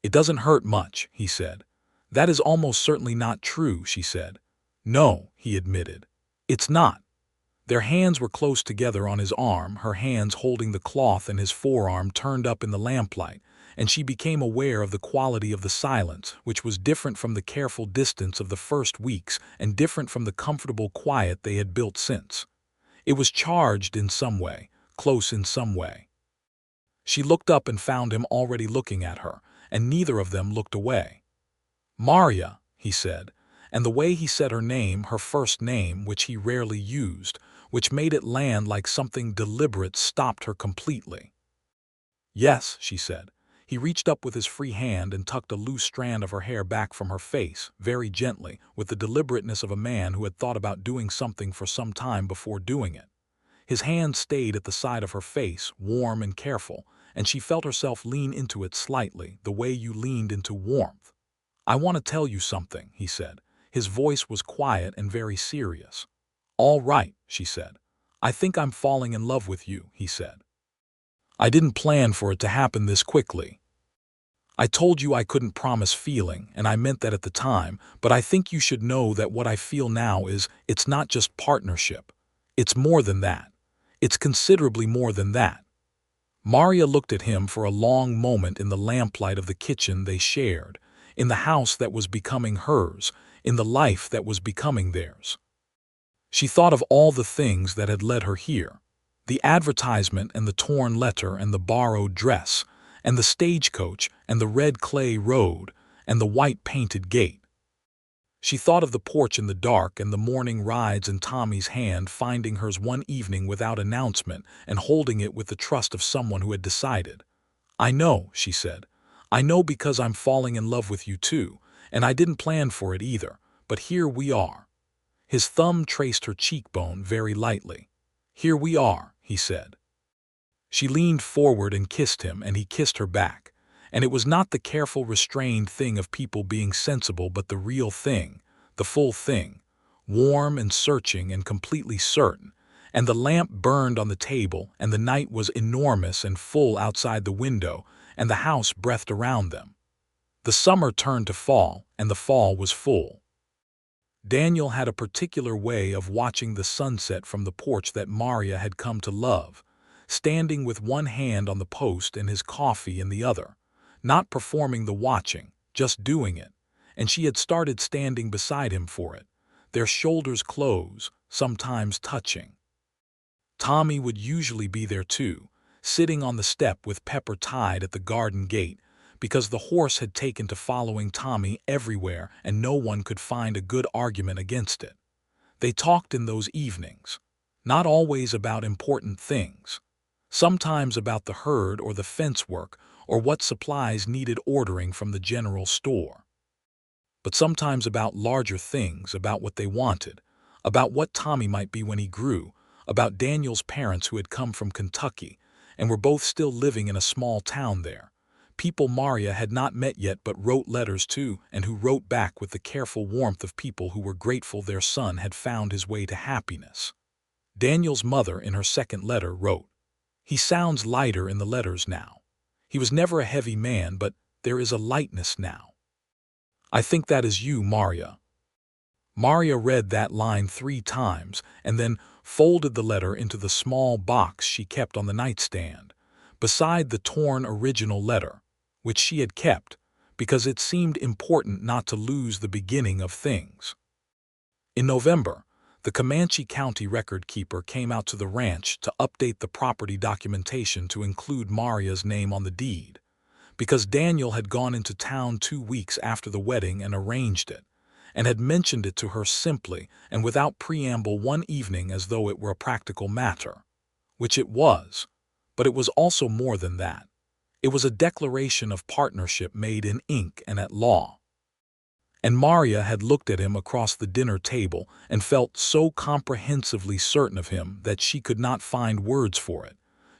"It doesn't hurt much," he said. "That is almost certainly not true," she said. "No," he admitted. "It's not." Their hands were close together on his arm, her hands holding the cloth and his forearm turned up in the lamplight, and she became aware of the quality of the silence, which was different from the careful distance of the first weeks and different from the comfortable quiet they had built since. It was charged in some way, close in some way. She looked up and found him already looking at her, and neither of them looked away. "Maria," he said, and the way he said her name, her first name, which he rarely used, which made it land like something deliberate, stopped her completely. "Yes," she said. He reached up with his free hand and tucked a loose strand of her hair back from her face, very gently, with the deliberateness of a man who had thought about doing something for some time before doing it. His hand stayed at the side of her face, warm and careful, and she felt herself lean into it slightly, the way you leaned into warmth. "I want to tell you something," he said. His voice was quiet and very serious. "All right," she said. "I think I'm falling in love with you," he said. "I didn't plan for it to happen this quickly. I told you I couldn't promise feeling, and I meant that at the time, but I think you should know that what I feel now it's not just partnership. It's more than that. It's considerably more than that." Maria looked at him for a long moment in the lamplight of the kitchen they shared, in the house that was becoming hers, in the life that was becoming theirs. She thought of all the things that had led her here, the advertisement and the torn letter and the borrowed dress, and the stagecoach and the red clay road and the white painted gate. She thought of the porch in the dark and the morning rides in Tommy's hand, finding hers one evening without announcement and holding it with the trust of someone who had decided. "I know," she said. "I know because I'm falling in love with you too, and I didn't plan for it either, but here we are." His thumb traced her cheekbone very lightly. "Here we are," he said. She leaned forward and kissed him, and he kissed her back. And it was not the careful, restrained thing of people being sensible, but the real thing, the full thing, warm and searching and completely certain. And the lamp burned on the table, and the night was enormous and full outside the window, and the house breathed around them. The summer turned to fall, and the fall was full. Daniel had a particular way of watching the sunset from the porch that Maria had come to love, standing with one hand on the post and his coffee in the other, not performing the watching, just doing it, and she had started standing beside him for it, their shoulders close, sometimes touching. Tommy would usually be there too, sitting on the step with Pepper tied at the garden gate, because the horse had taken to following Tommy everywhere and no one could find a good argument against it. They talked in those evenings, not always about important things, sometimes about the herd or the fence work or what supplies needed ordering from the general store, but sometimes about larger things, about what they wanted, about what Tommy might be when he grew, about Daniel's parents who had come from Kentucky and were both still living in a small town there, people Maria had not met yet but wrote letters to and who wrote back with the careful warmth of people who were grateful their son had found his way to happiness. Daniel's mother in her second letter wrote, "He sounds lighter in the letters now. He was never a heavy man, but there is a lightness now. I think that is you, Maria." Maria read that line 3 times and then folded the letter into the small box she kept on the nightstand, beside the torn original letter, which she had kept because it seemed important not to lose the beginning of things. In November, the Comanche County record keeper came out to the ranch to update the property documentation to include Maria's name on the deed, because Daniel had gone into town 2 weeks after the wedding and arranged it, and had mentioned it to her simply and without preamble one evening as though it were a practical matter, which it was, but it was also more than that. It was a declaration of partnership made in ink and at law. And Maria had looked at him across the dinner table and felt so comprehensively certain of him that she could not find words for it,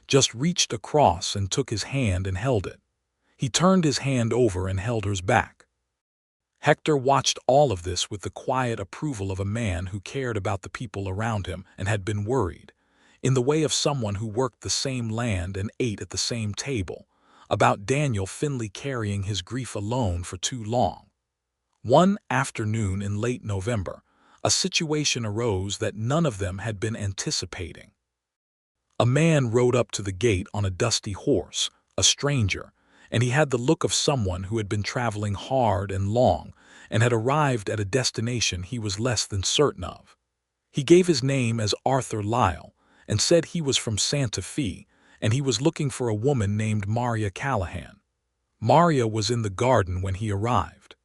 just reached across and took his hand and held it. He turned his hand over and held hers back. Hector watched all of this with the quiet approval of a man who cared about the people around him and had been worried, in the way of someone who worked the same land and ate at the same table, about Daniel Finley carrying his grief alone for too long. One afternoon in late November, a situation arose that none of them had been anticipating. A man rode up to the gate on a dusty horse, a stranger, and he had the look of someone who had been traveling hard and long and had arrived at a destination he was less than certain of. He gave his name as Arthur Lyle and said he was from Santa Fe and he was looking for a woman named Maria Callahan. Maria was in the garden when he arrived.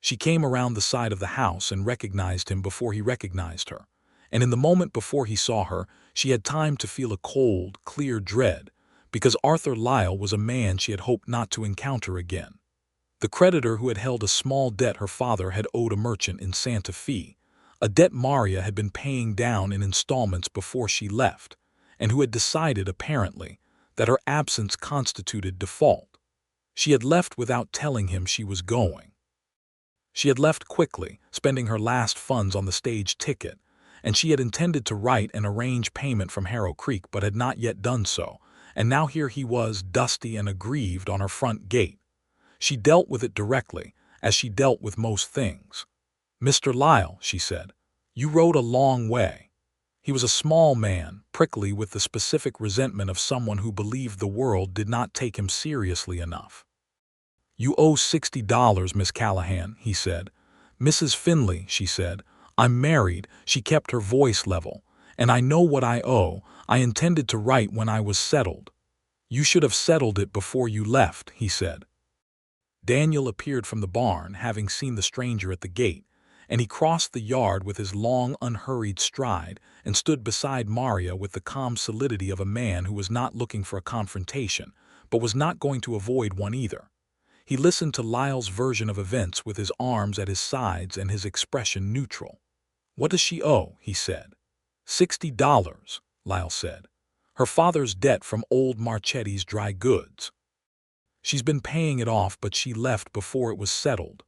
She came around the side of the house and recognized him before he recognized her, and in the moment before he saw her, she had time to feel a cold, clear dread, because Arthur Lyle was a man she had hoped not to encounter again. The creditor who had held a small debt her father had owed a merchant in Santa Fe, a debt Maria had been paying down in installments before she left, and who had decided, apparently, that her absence constituted default. She had left without telling him she was going. She had left quickly, spending her last funds on the stage ticket, and she had intended to write and arrange payment from Harrow Creek but had not yet done so, and now here he was, dusty and aggrieved, on her front gate. She dealt with it directly, as she dealt with most things. "Mr. Lyle," she said, "you rode a long way." He was a small man, prickly with the specific resentment of someone who believed the world did not take him seriously enough. "You owe $60, Miss Callahan," he said. "Mrs. Finley," she said, "I'm married," she kept her voice level, "and I know what I owe. I intended to write when I was settled." "You should have settled it before you left," he said. Daniel appeared from the barn, having seen the stranger at the gate, and he crossed the yard with his long, unhurried stride and stood beside Maria with the calm solidity of a man who was not looking for a confrontation, but was not going to avoid one either. He listened to Lyle's version of events with his arms at his sides and his expression neutral. "What does she owe?" he said. $60, Lyle said. "Her father's debt from old Marchetti's dry goods. She's been paying it off, but she left before it was settled."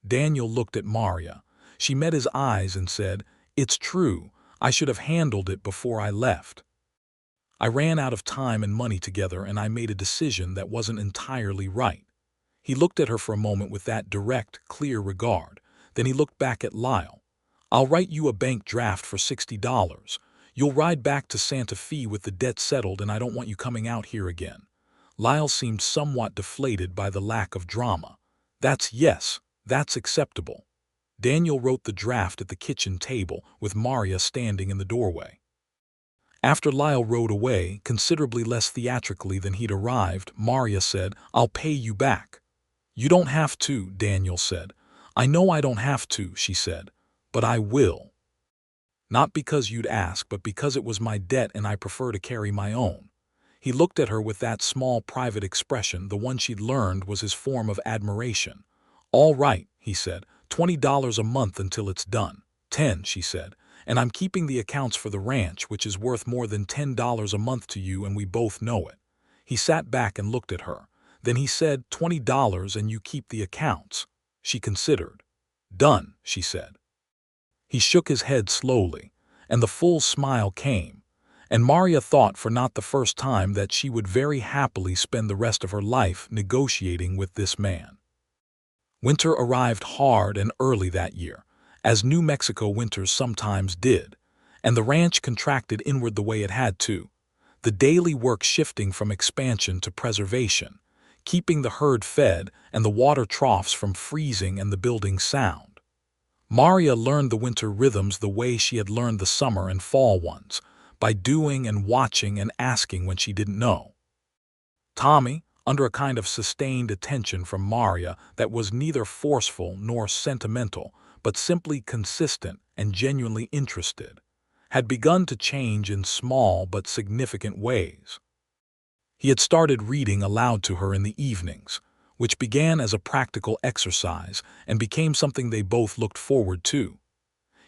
Daniel looked at Maria. She met his eyes and said, "It's true, I should have handled it before I left. I ran out of time and money together and I made a decision that wasn't entirely right." He looked at her for a moment with that direct, clear regard. Then he looked back at Lyle. "I'll write you a bank draft for $60. You'll ride back to Santa Fe with the debt settled, and I don't want you coming out here again." Lyle seemed somewhat deflated by the lack of drama. Yes, that's acceptable." Daniel wrote the draft at the kitchen table, with Maria standing in the doorway. After Lyle rode away, considerably less theatrically than he'd arrived, Maria said, "I'll pay you back." "You don't have to," Daniel said. "I know I don't have to," she said, "but I will. Not because you'd ask, but because it was my debt and I prefer to carry my own." He looked at her with that small private expression, the one she'd learned was his form of admiration. "All right," he said, $20 a month until it's done." "10," she said, "and I'm keeping the accounts for the ranch, which is worth more than $10 a month to you, and we both know it." He sat back and looked at her. Then he said, $20 and you keep the accounts." She considered. "Done," she said. He shook his head slowly, and the full smile came, and Maria thought for not the first time that she would very happily spend the rest of her life negotiating with this man. Winter arrived hard and early that year, as New Mexico winters sometimes did, and the ranch contracted inward the way it had to, the daily work shifting from expansion to preservation, keeping the herd fed and the water troughs from freezing and the buildings sound. Maria learned the winter rhythms the way she had learned the summer and fall ones, by doing and watching and asking when she didn't know. Tommy, under a kind of sustained attention from Maria that was neither forceful nor sentimental, but simply consistent and genuinely interested, had begun to change in small but significant ways. He had started reading aloud to her in the evenings, which began as a practical exercise and became something they both looked forward to.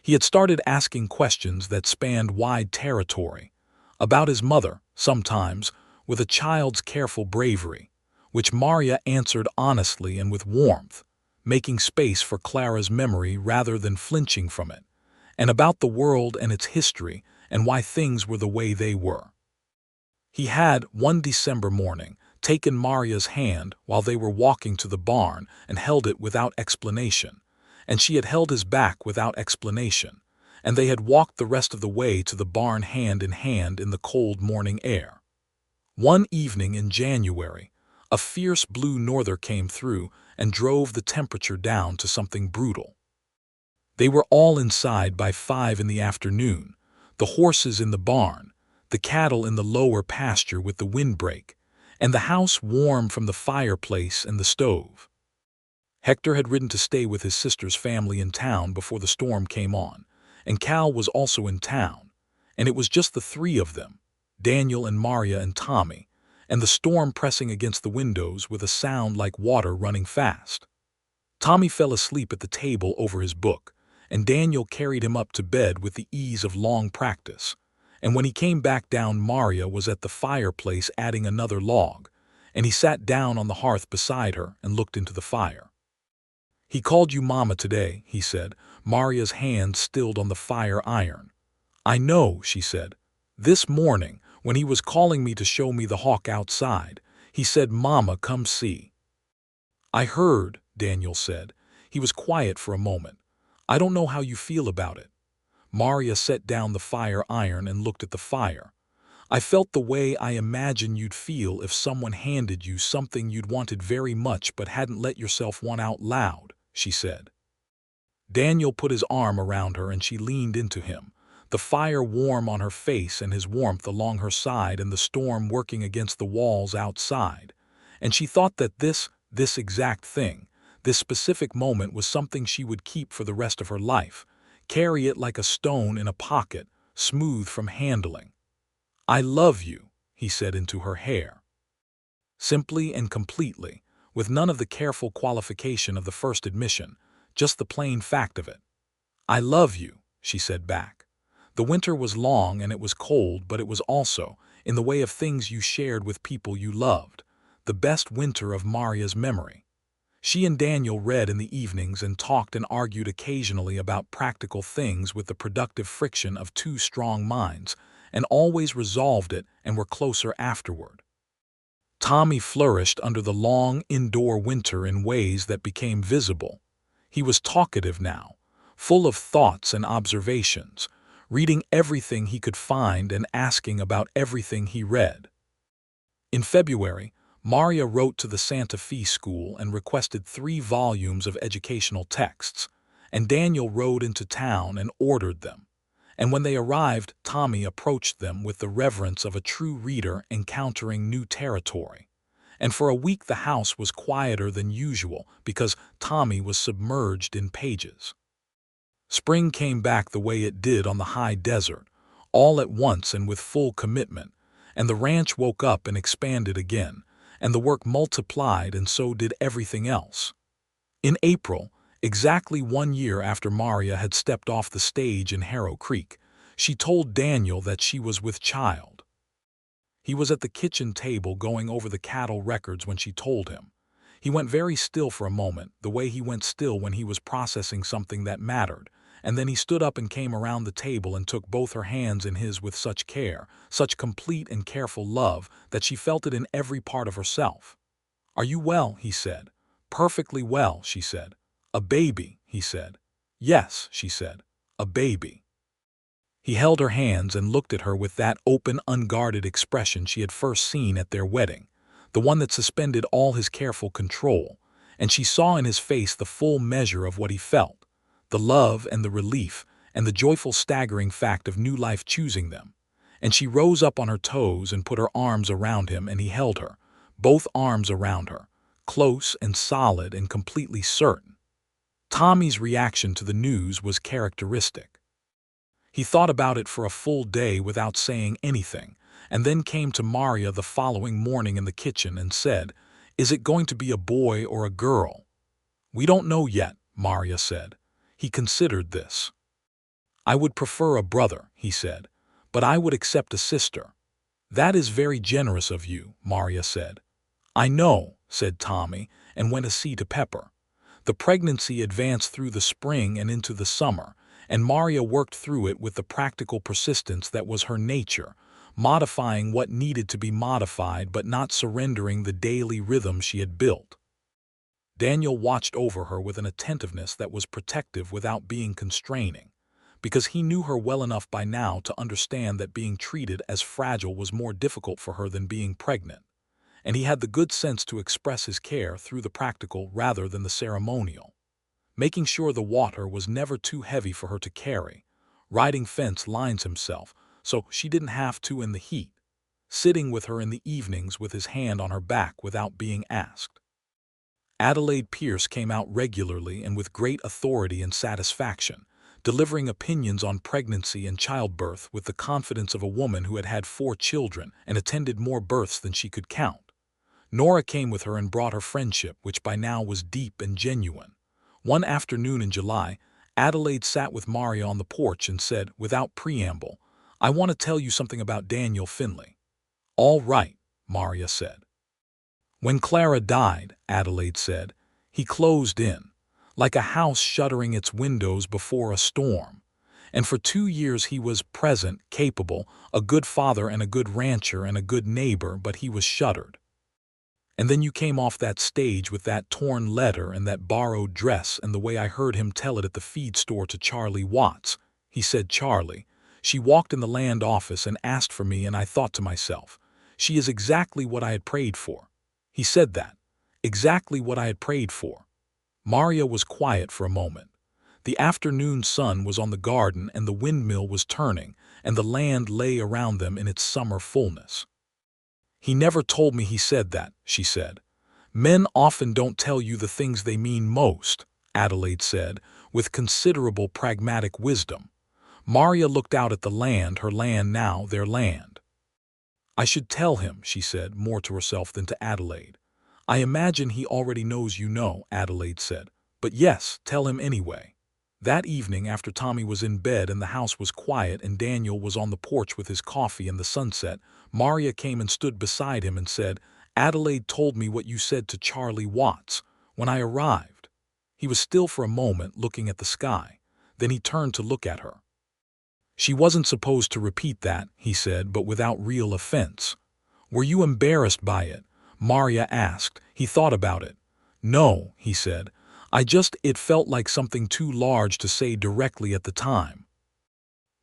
He had started asking questions that spanned wide territory, about his mother, sometimes, with a child's careful bravery, which Maria answered honestly and with warmth, making space for Clara's memory rather than flinching from it, and about the world and its history and why things were the way they were. He had, one December morning, taken Maria's hand while they were walking to the barn and held it without explanation, and she had held his back without explanation, and they had walked the rest of the way to the barn hand in hand in the cold morning air. One evening in January, a fierce blue norther came through and drove the temperature down to something brutal. They were all inside by 5 in the afternoon, the horses in the barn, the cattle in the lower pasture with the windbreak, and the house warm from the fireplace and the stove. Hector had ridden to stay with his sister's family in town before the storm came on, and Cal was also in town, and it was just the three of them, Daniel and Maria and Tommy, and the storm pressing against the windows with a sound like water running fast. Tommy fell asleep at the table over his book, and Daniel carried him up to bed with the ease of long practice, and when he came back down, Maria was at the fireplace adding another log, and he sat down on the hearth beside her and looked into the fire. "He called you Mama today," he said, Maria's hand stilled on the fire iron. "I know," she said. "This morning, when he was calling me to show me the hawk outside, he said, 'Mama, come see.'" "I heard," Daniel said. He was quiet for a moment. "I don't know how you feel about it." Maria set down the fire iron and looked at the fire. "I felt the way I imagine you'd feel if someone handed you something you'd wanted very much but hadn't let yourself want out loud," she said. Daniel put his arm around her and she leaned into him, the fire warm on her face and his warmth along her side and the storm working against the walls outside. And she thought that this exact thing, this specific moment was something she would keep for the rest of her life, carry it like a stone in a pocket, smooth from handling. "I love you," he said into her hair. Simply and completely, with none of the careful qualification of the first admission, just the plain fact of it. "I love you," she said back. The winter was long and it was cold, but it was also, in the way of things you shared with people you loved, the best winter of Maria's memory. She and Daniel read in the evenings and talked and argued occasionally about practical things with the productive friction of two strong minds, and always resolved it and were closer afterward. Tommy flourished under the long indoor winter in ways that became visible. He was talkative now, full of thoughts and observations, reading everything he could find and asking about everything he read. In February, Maria wrote to the Santa Fe school and requested 3 volumes of educational texts, and Daniel rode into town and ordered them. And when they arrived, Tommy approached them with the reverence of a true reader encountering new territory. And for a week the house was quieter than usual because Tommy was submerged in pages. Spring came back the way it did on the high desert, all at once and with full commitment, and the ranch woke up and expanded again, and the work multiplied, and so did everything else. In April, exactly 1 year after Maria had stepped off the stage in Harrow Creek, she told Daniel that she was with child. He was at the kitchen table going over the cattle records when she told him. He went very still for a moment, the way he went still when he was processing something that mattered, and then he stood up and came around the table and took both her hands in his with such care, such complete and careful love, that she felt it in every part of herself. "Are you well?" he said. "Perfectly well," she said. "A baby," he said. "Yes," she said, "a baby." He held her hands and looked at her with that open, unguarded expression she had first seen at their wedding, the one that suspended all his careful control, and she saw in his face the full measure of what he felt, the love and the relief and the joyful staggering fact of new life choosing them. And she rose up on her toes and put her arms around him, and he held her, both arms around her, close and solid and completely certain. Tommy's reaction to the news was characteristic. He thought about it for a full day without saying anything, and then came to Maria the following morning in the kitchen and said, "Is it going to be a boy or a girl?" "We don't know yet," Maria said. He considered this. "I would prefer a brother," he said, "but I would accept a sister." "That is very generous of you," Maria said. "I know," said Tommy, and went to see to Pepper. The pregnancy advanced through the spring and into the summer, and Maria worked through it with the practical persistence that was her nature, modifying what needed to be modified but not surrendering the daily rhythm she had built. Daniel watched over her with an attentiveness that was protective without being constraining, because he knew her well enough by now to understand that being treated as fragile was more difficult for her than being pregnant, and he had the good sense to express his care through the practical rather than the ceremonial. Making sure the water was never too heavy for her to carry, riding fence lines himself so she didn't have to in the heat, sitting with her in the evenings with his hand on her back without being asked. Adelaide Pierce came out regularly and with great authority and satisfaction, delivering opinions on pregnancy and childbirth with the confidence of a woman who had had 4 children and attended more births than she could count. Nora came with her and brought her friendship, which by now was deep and genuine. One afternoon in July, Adelaide sat with Maria on the porch and said, without preamble, "I want to tell you something about Daniel Finley." "All right," Maria said. "When Clara died," Adelaide said, "he closed in, like a house shuttering its windows before a storm. And for 2 years he was present, capable, a good father and a good rancher and a good neighbor, but he was shuttered. And then you came off that stage with that torn letter and that borrowed dress, and the way I heard him tell it at the feed store to Charlie Watts. He said, 'Charlie, she walked in the land office and asked for me, and I thought to myself, she is exactly what I had prayed for.' He said that. Exactly what I had prayed for." Maria was quiet for a moment. The afternoon sun was on the garden and the windmill was turning, and the land lay around them in its summer fullness. "He never told me he said that," she said. "Men often don't tell you the things they mean most," Adelaide said, with considerable pragmatic wisdom. Maria looked out at the land, her land now, their land. "I should tell him," she said, more to herself than to Adelaide. "I imagine he already knows you know," Adelaide said. "But yes, tell him anyway." That evening, after Tommy was in bed and the house was quiet and Daniel was on the porch with his coffee in the sunset, Maria came and stood beside him and said, "Adelaide told me what you said to Charlie Watts when I arrived." He was still for a moment, looking at the sky. Then he turned to look at her. "She wasn't supposed to repeat that," he said, but without real offense. "Were you embarrassed by it?" Maria asked. He thought about it. "No," he said. It felt like something too large to say directly at the time."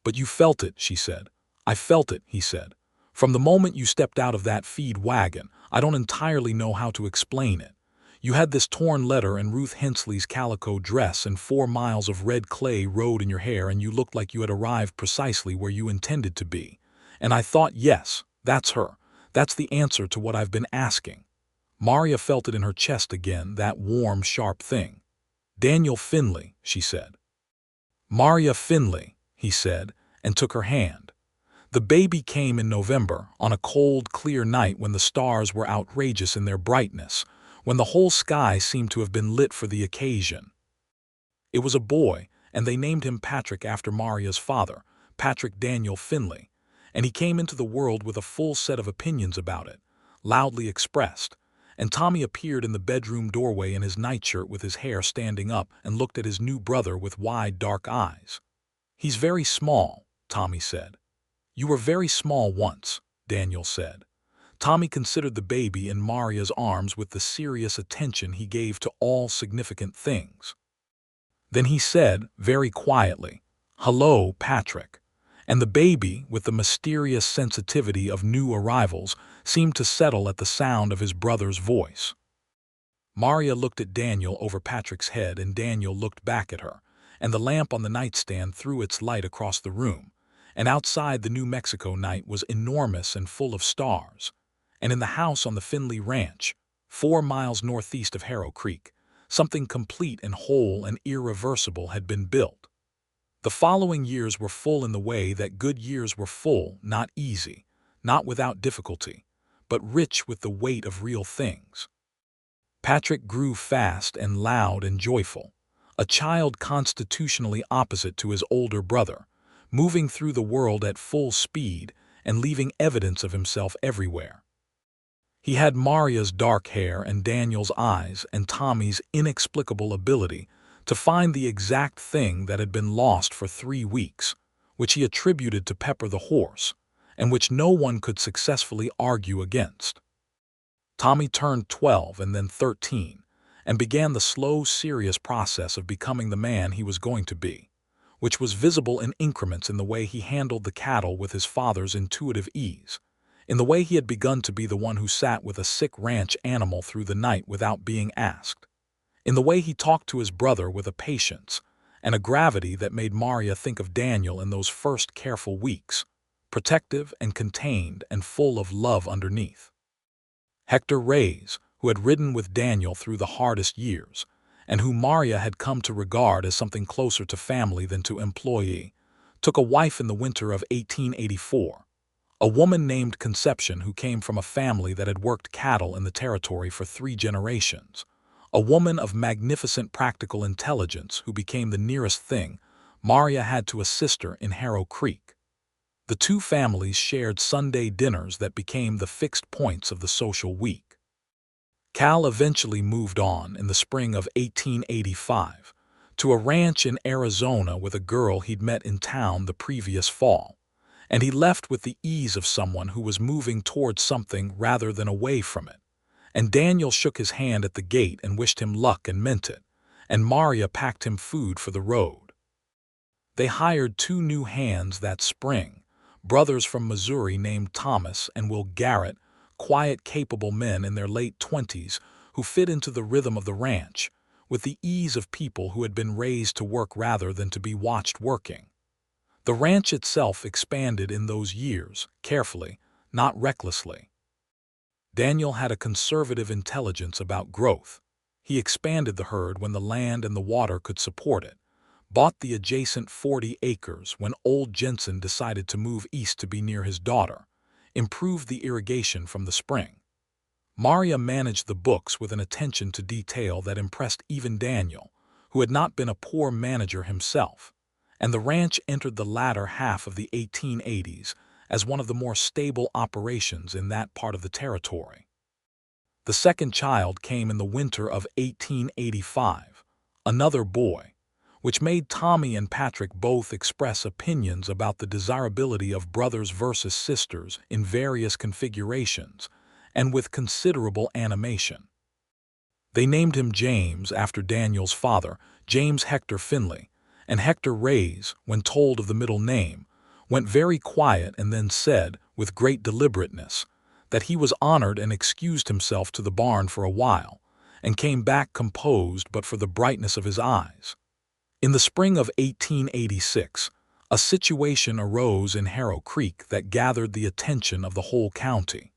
"But you felt it," she said. "I felt it," he said. "From the moment you stepped out of that feed wagon. I don't entirely know how to explain it. You had this torn letter and Ruth Hensley's calico dress and 4 miles of red clay road in your hair, and you looked like you had arrived precisely where you intended to be. And I thought, yes, that's her. That's the answer to what I've been asking." Maria felt it in her chest again, that warm, sharp thing. "Daniel Finley," she said. "Maria Finley," he said, and took her hand. The baby came in November, on a cold, clear night when the stars were outrageous in their brightness, when the whole sky seemed to have been lit for the occasion. It was a boy, and they named him Patrick after Maria's father, Patrick Daniel Finley, and he came into the world with a full set of opinions about it, loudly expressed, and Tommy appeared in the bedroom doorway in his nightshirt with his hair standing up and looked at his new brother with wide, dark eyes. "He's very small," Tommy said. "You were very small once," Daniel said. Tommy considered the baby in Maria's arms with the serious attention he gave to all significant things. Then he said, very quietly, "Hello, Patrick." And the baby, with the mysterious sensitivity of new arrivals, seemed to settle at the sound of his brother's voice. Maria looked at Daniel over Patrick's head, and Daniel looked back at her, and the lamp on the nightstand threw its light across the room, and outside the New Mexico night was enormous and full of stars, and in the house on the Finley Ranch, 4 miles northeast of Harrow Creek, something complete and whole and irreversible had been built. The following years were full in the way that good years were full, not easy, not without difficulty, but rich with the weight of real things. Patrick grew fast and loud and joyful, a child constitutionally opposite to his older brother, moving through the world at full speed and leaving evidence of himself everywhere. He had Maria's dark hair and Daniel's eyes and Tommy's inexplicable ability to find the exact thing that had been lost for 3 weeks, which he attributed to Pepper the horse, and which no one could successfully argue against. Tommy turned 12 and then 13, and began the slow, serious process of becoming the man he was going to be, which was visible in increments in the way he handled the cattle with his father's intuitive ease, in the way he had begun to be the one who sat with a sick ranch animal through the night without being asked, in the way he talked to his brother with a patience and a gravity that made Maria think of Daniel in those first careful weeks, protective and contained and full of love underneath. Hector Reyes, who had ridden with Daniel through the hardest years, and who Maria had come to regard as something closer to family than to employee, took a wife in the winter of 1884, a woman named Conception who came from a family that had worked cattle in the territory for 3 generations, a woman of magnificent practical intelligence who became the nearest thing Maria had to a sister in Harrow Creek. The 2 families shared Sunday dinners that became the fixed points of the social week. Cal eventually moved on in the spring of 1885 to a ranch in Arizona with a girl he'd met in town the previous fall, and he left with the ease of someone who was moving towards something rather than away from it. And Daniel shook his hand at the gate and wished him luck and meant it, and Maria packed him food for the road. They hired 2 new hands that spring, brothers from Missouri named Thomas and Will Garrett, quiet, capable men in their late 20s who fit into the rhythm of the ranch, with the ease of people who had been raised to work rather than to be watched working. The ranch itself expanded in those years, carefully, not recklessly. Daniel had a conservative intelligence about growth. He expanded the herd when the land and the water could support it, bought the adjacent 40 acres when old Jensen decided to move east to be near his daughter, improved the irrigation from the spring. Maria managed the books with an attention to detail that impressed even Daniel, who had not been a poor manager himself, and the ranch entered the latter half of the 1880s as one of the more stable operations in that part of the territory. The second child came in the winter of 1885, another boy, which made Tommy and Patrick both express opinions about the desirability of brothers versus sisters in various configurations and with considerable animation. They named him James after Daniel's father, James Hector Finley, and Hector Reyes, when told of the middle name, went very quiet and then said, with great deliberateness, that he was honored and excused himself to the barn for a while, and came back composed but for the brightness of his eyes. In the spring of 1886, a situation arose in Harrow Creek that gathered the attention of the whole county.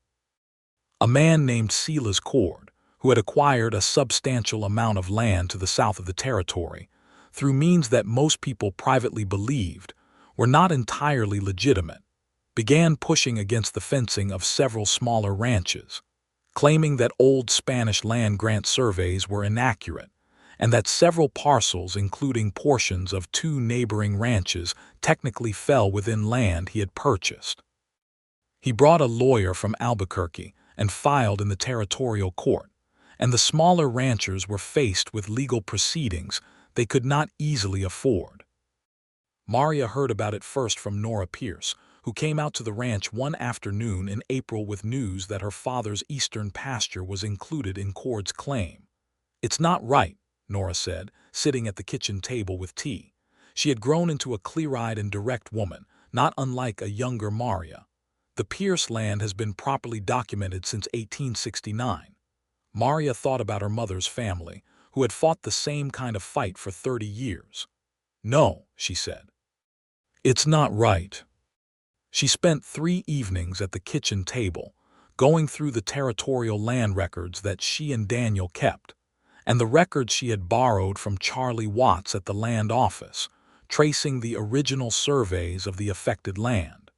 A man named Silas Cord, who had acquired a substantial amount of land to the south of the territory, through means that most people privately believed were not entirely legitimate, began pushing against the fencing of several smaller ranches, claiming that old Spanish land grant surveys were inaccurate, and that several parcels, including portions of 2 neighboring ranches, technically fell within land he had purchased. He brought a lawyer from Albuquerque and filed in the territorial court, and the smaller ranchers were faced with legal proceedings they could not easily afford. Maria heard about it first from Nora Pierce, who came out to the ranch one afternoon in April with news that her father's eastern pasture was included in Cord's claim. "It's not right," Nora said, sitting at the kitchen table with tea. She had grown into a clear-eyed and direct woman, not unlike a younger Maria. "The Pierce land has been properly documented since 1869. Maria thought about her mother's family, who had fought the same kind of fight for 30 years. "No," she said. "It's not right." She spent 3 evenings at the kitchen table, going through the territorial land records that she and Daniel kept, and the records she had borrowed from Charlie Watts at the land office, tracing the original surveys of the affected land.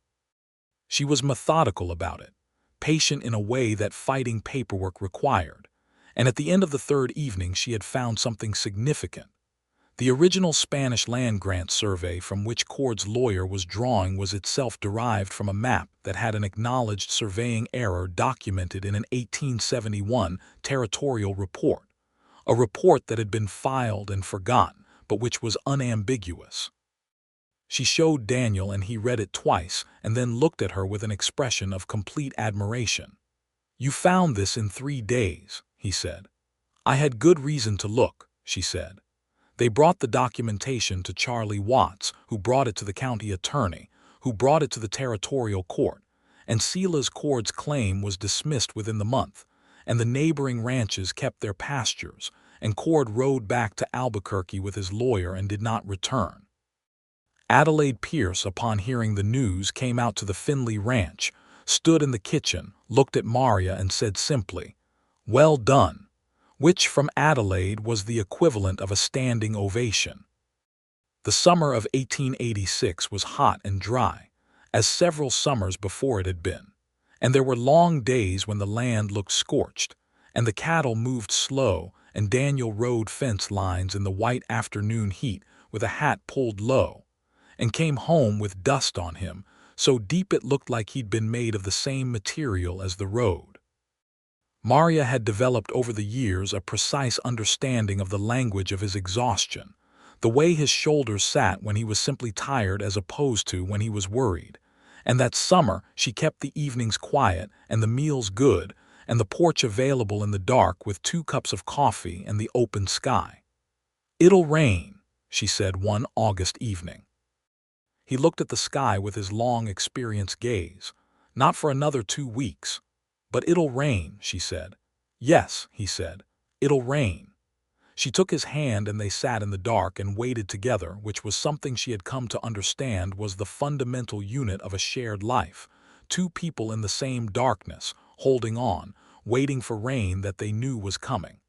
She was methodical about it, patient in a way that fighting paperwork required, and at the end of the 3rd evening she had found something significant. The original Spanish land grant survey from which Cord's lawyer was drawing was itself derived from a map that had an acknowledged surveying error documented in an 1871 territorial report, a report that had been filed and forgotten, but which was unambiguous. She showed Daniel, and he read it twice and then looked at her with an expression of complete admiration. "You found this in 3 days," he said. "I had good reason to look," she said. They brought the documentation to Charlie Watts, who brought it to the county attorney, who brought it to the territorial court, and Silas Cord's claim was dismissed within the month, and the neighboring ranches kept their pastures, and Cord rode back to Albuquerque with his lawyer and did not return. Adelaide Pierce, upon hearing the news, came out to the Finley ranch, stood in the kitchen, looked at Maria and said simply, "Well done," which from Adelaide was the equivalent of a standing ovation. The summer of 1886 was hot and dry, as several summers before it had been, and there were long days when the land looked scorched, and the cattle moved slow, and Daniel rode fence lines in the white afternoon heat with a hat pulled low, and came home with dust on him, so deep it looked like he'd been made of the same material as the road. Maria had developed over the years a precise understanding of the language of his exhaustion, the way his shoulders sat when he was simply tired as opposed to when he was worried, and that summer she kept the evenings quiet and the meals good and the porch available in the dark with 2 cups of coffee and the open sky. "It'll rain," she said one August evening. He looked at the sky with his long experienced gaze. "Not for another 2 weeks. But it'll rain," she said. "Yes," he said, "it'll rain." She took his hand and they sat in the dark and waited together, which was something she had come to understand was the fundamental unit of a shared life. 2 people in the same darkness, holding on, waiting for rain that they knew was coming.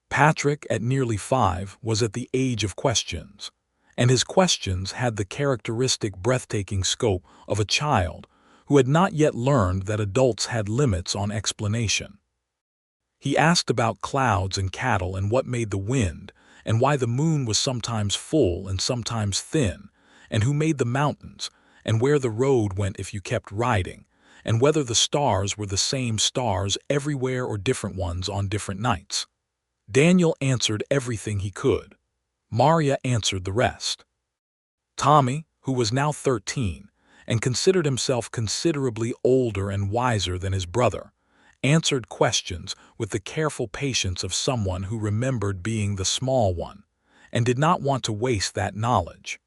Patrick, at nearly 5, was at the age of questions, and his questions had the characteristic breathtaking scope of a child who had not yet learned that adults had limits on explanation. He asked about clouds and cattle and what made the wind, and why the moon was sometimes full and sometimes thin, and who made the mountains, and where the road went if you kept riding, and whether the stars were the same stars everywhere or different ones on different nights. Daniel answered everything he could. Maria answered the rest. Tommy, who was now 13, and considered himself considerably older and wiser than his brother, answered questions with the careful patience of someone who remembered being the small one, and did not want to waste that knowledge.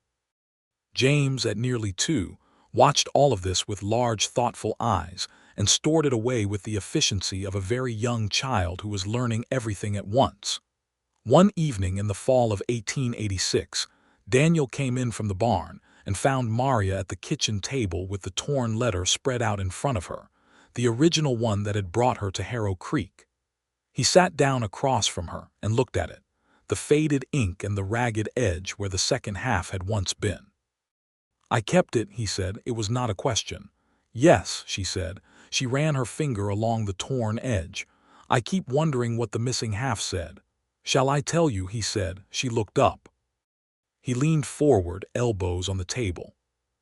James, at nearly 2, watched all of this with large, thoughtful eyes, and stored it away with the efficiency of a very young child who was learning everything at once. One evening in the fall of 1886, Daniel came in from the barn and found Maria at the kitchen table with the torn letter spread out in front of her, the original one that had brought her to Harrow Creek. He sat down across from her and looked at it, the faded ink and the ragged edge where the second half had once been. "I kept it," he said. "It was not a question." "Yes," she said. She ran her finger along the torn edge. "I keep wondering what the missing half said." "Shall I tell you?" he said. She looked up. He leaned forward, elbows on the table.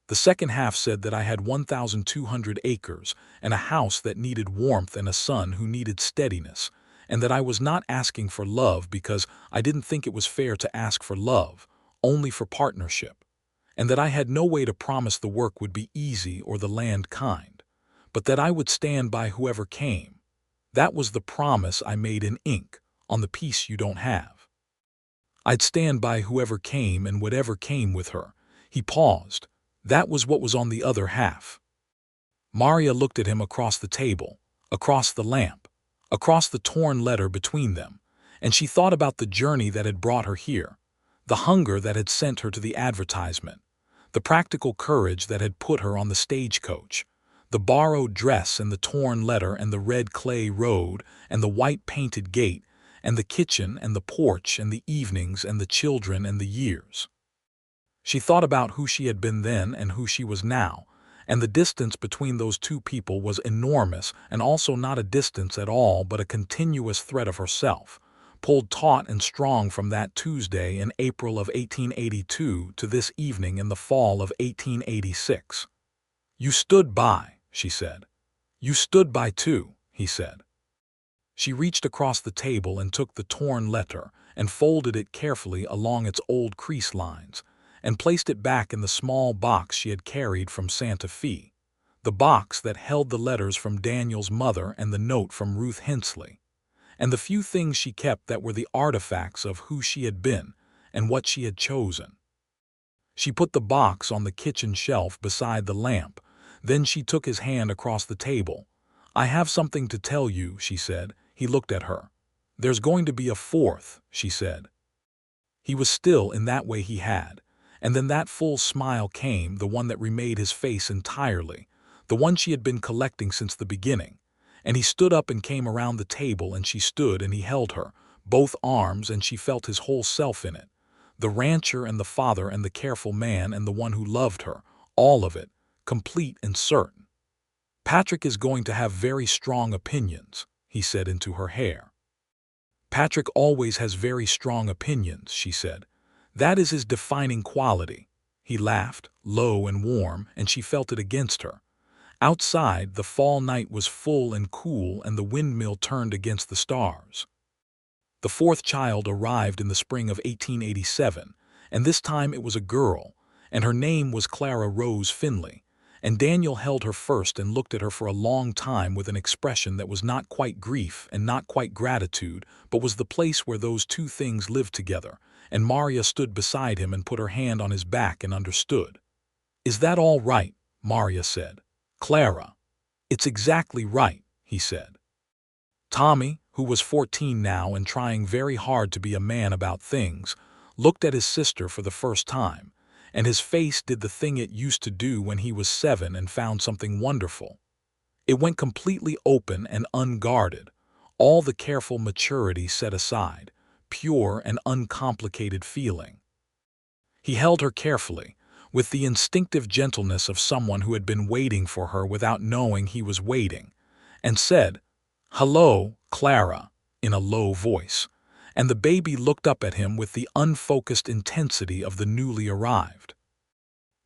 "The second half said that I had 1,200 acres and a house that needed warmth and a son who needed steadiness, and that I was not asking for love because I didn't think it was fair to ask for love, only for partnership, and that I had no way to promise the work would be easy or the land kind, but that I would stand by whoever came. That was the promise I made in ink, on the piece you don't have. I'd stand by whoever came and whatever came with her." He paused. "That was what was on the other half." Maria looked at him across the table, across the lamp, across the torn letter between them, and she thought about the journey that had brought her here, the hunger that had sent her to the advertisement, the practical courage that had put her on the stagecoach, the borrowed dress and the torn letter and the red clay road and the white painted gate and the kitchen and the porch and the evenings and the children and the years. She thought about who she had been then and who she was now, and the distance between those two people was enormous, and also not a distance at all but a continuous thread of herself, pulled taut and strong from that Tuesday in April of 1882 to this evening in the fall of 1886. "You stood by," she said. "You stood by too," he said. She reached across the table and took the torn letter and folded it carefully along its old crease lines, and placed it back in the small box she had carried from Santa Fe, the box that held the letters from Daniel's mother and the note from Ruth Hensley, and the few things she kept that were the artifacts of who she had been and what she had chosen. She put the box on the kitchen shelf beside the lamp. Then she took his hand across the table. "I have something to tell you," she said. He looked at her. "There's going to be a fourth," she said. He was still in that way he had. And then that full smile came, the one that remade his face entirely, the one she had been collecting since the beginning. And he stood up and came around the table, and she stood and he held her, both arms, and she felt his whole self in it. The rancher and the father and the careful man and the one who loved her, all of it, complete and certain. "Patrick is going to have very strong opinions," he said into her hair. "Patrick always has very strong opinions," she said. "That is his defining quality." He laughed, low and warm, and she felt it against her. Outside, the fall night was full and cool, and the windmill turned against the stars. The fourth child arrived in the spring of 1887, and this time it was a girl, and her name was Clara Rose Finley, and Daniel held her first and looked at her for a long time with an expression that was not quite grief and not quite gratitude, but was the place where those two things lived together, and Maria stood beside him and put her hand on his back and understood. "Is that all right?" Maria said. "Clara." "It's exactly right," he said. Tommy, who was 14 now and trying very hard to be a man about things, looked at his sister for the first time, and his face did the thing it used to do when he was 7 and found something wonderful. It went completely open and unguarded, all the careful maturity set aside, pure and uncomplicated feeling. He held her carefully, with the instinctive gentleness of someone who had been waiting for her without knowing he was waiting, and said, "Hello, Clara," in a low voice, and the baby looked up at him with the unfocused intensity of the newly arrived.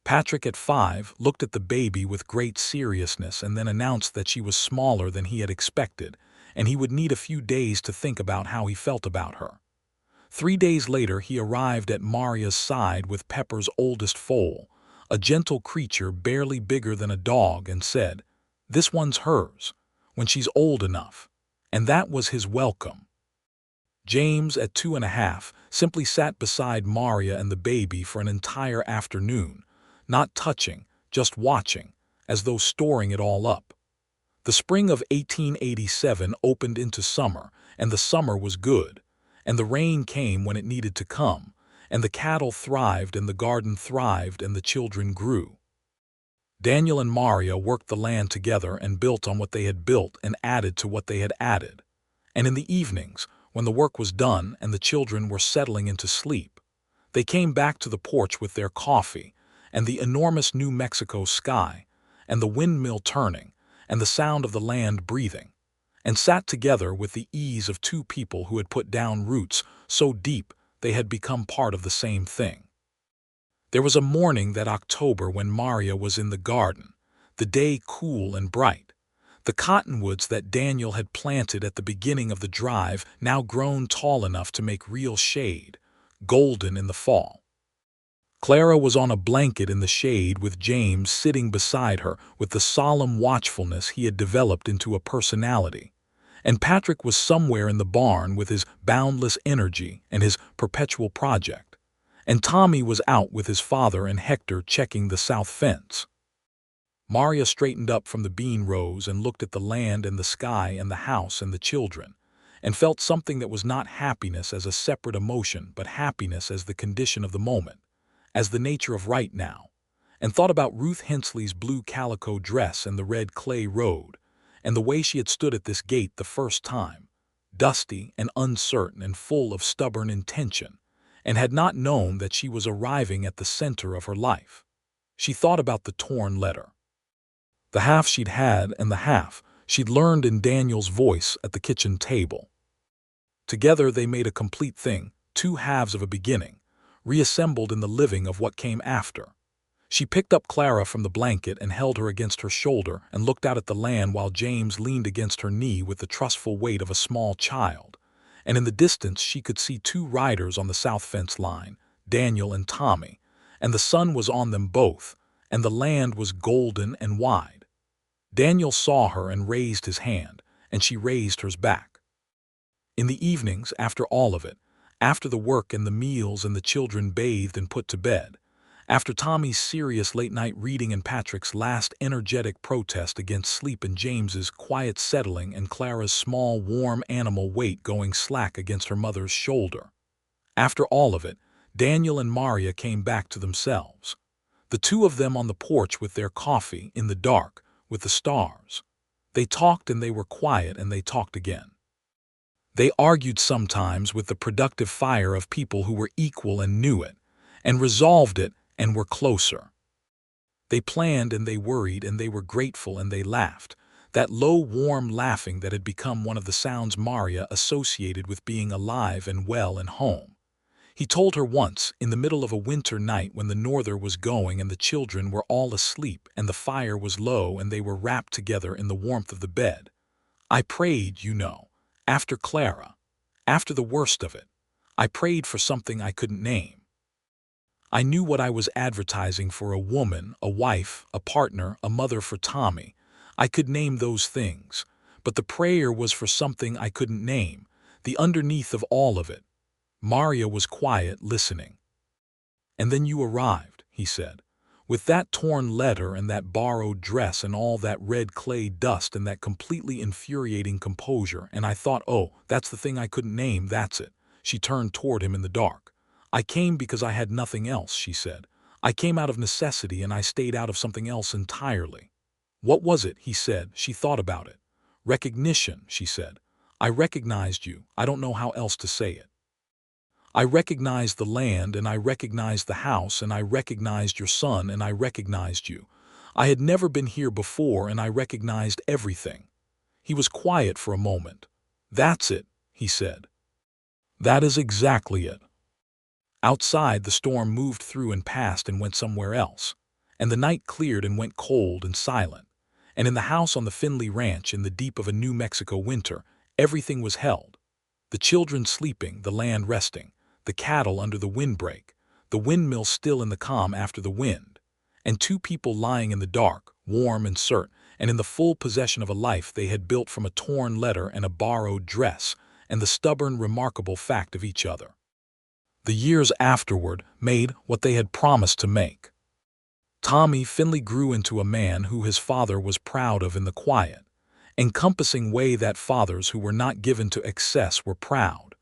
Patrick, at 5, looked at the baby with great seriousness and then announced that she was smaller than he had expected, and he would need a few days to think about how he felt about her. 3 days later he arrived at Maria's side with Pepper's oldest foal, a gentle creature barely bigger than a dog, and said, "This one's hers, when she's old enough." And that was his welcome. James, at 2.5, simply sat beside Maria and the baby for an entire afternoon, not touching, just watching, as though storing it all up. The spring of 1887 opened into summer, and the summer was good, and the rain came when it needed to come, and the cattle thrived and the garden thrived and the children grew. Daniel and Maria worked the land together and built on what they had built and added to what they had added. And in the evenings, when the work was done and the children were settling into sleep, they came back to the porch with their coffee, and the enormous New Mexico sky, and the windmill turning, and the sound of the land breathing, and sat together with the ease of two people who had put down roots so deep they had become part of the same thing. There was a morning that October when Maria was in the garden, the day cool and bright. The cottonwoods that Daniel had planted at the beginning of the drive now grown tall enough to make real shade, golden in the fall. Clara was on a blanket in the shade with James sitting beside her with the solemn watchfulness he had developed into a personality, and Patrick was somewhere in the barn with his boundless energy and his perpetual project, and Tommy was out with his father and Hector checking the south fence. Maria straightened up from the bean rows and looked at the land and the sky and the house and the children, and felt something that was not happiness as a separate emotion but happiness as the condition of the moment, as the nature of right now, and thought about Ruth Hensley's blue calico dress and the red clay road, and the way she had stood at this gate the first time, dusty and uncertain and full of stubborn intention, and had not known that she was arriving at the center of her life. She thought about the torn letter. The half she'd had and the half she'd learned in Daniel's voice at the kitchen table. Together they made a complete thing, two halves of a beginning, reassembled in the living of what came after. She picked up Clara from the blanket and held her against her shoulder and looked out at the land while James leaned against her knee with the trustful weight of a small child. And in the distance she could see two riders on the south fence line, Daniel and Tommy, and the sun was on them both, and the land was golden and wide. Daniel saw her and raised his hand, and she raised hers back. In the evenings, after all of it, after the work and the meals and the children bathed and put to bed, after Tommy's serious late-night reading and Patrick's last energetic protest against sleep and James's quiet settling and Clara's small, warm animal weight going slack against her mother's shoulder, after all of it, Daniel and Maria came back to themselves. The two of them on the porch with their coffee, in the dark, with the stars. They talked and they were quiet and they talked again. They argued sometimes with the productive fire of people who were equal and knew it, and resolved it and were closer. They planned and they worried and they were grateful and they laughed, that low, warm laughing that had become one of the sounds Maria associated with being alive and well and home. He told her once, in the middle of a winter night when the norther was going and the children were all asleep and the fire was low and they were wrapped together in the warmth of the bed, "I prayed, you know, after Clara, after the worst of it, I prayed for something I couldn't name. I knew what I was advertising for: a woman, a wife, a partner, a mother for Tommy. I could name those things, but the prayer was for something I couldn't name, the underneath of all of it." Maria was quiet, listening. "And then you arrived," he said, "with that torn letter and that borrowed dress and all that red clay dust and that completely infuriating composure, and I thought, oh, that's the thing I couldn't name, that's it." She turned toward him in the dark. "I came because I had nothing else," she said. "I came out of necessity and I stayed out of something else entirely." "What was it?" he said. She thought about it. "Recognition," she said. "I recognized you. I don't know how else to say it. I recognized the land and I recognized the house and I recognized your son and I recognized you. I had never been here before and I recognized everything." He was quiet for a moment. "That's it," he said. "That is exactly it." Outside, the storm moved through and passed and went somewhere else, and the night cleared and went cold and silent, and in the house on the Finley ranch in the deep of a New Mexico winter, everything was held. The children sleeping, the land resting, the cattle under the windbreak, the windmill still in the calm after the wind, and two people lying in the dark, warm and certain, and in the full possession of a life they had built from a torn letter and a borrowed dress, and the stubborn, remarkable fact of each other. The years afterward made what they had promised to make. Tommy Finley grew into a man who his father was proud of in the quiet, encompassing way that fathers who were not given to excess were proud,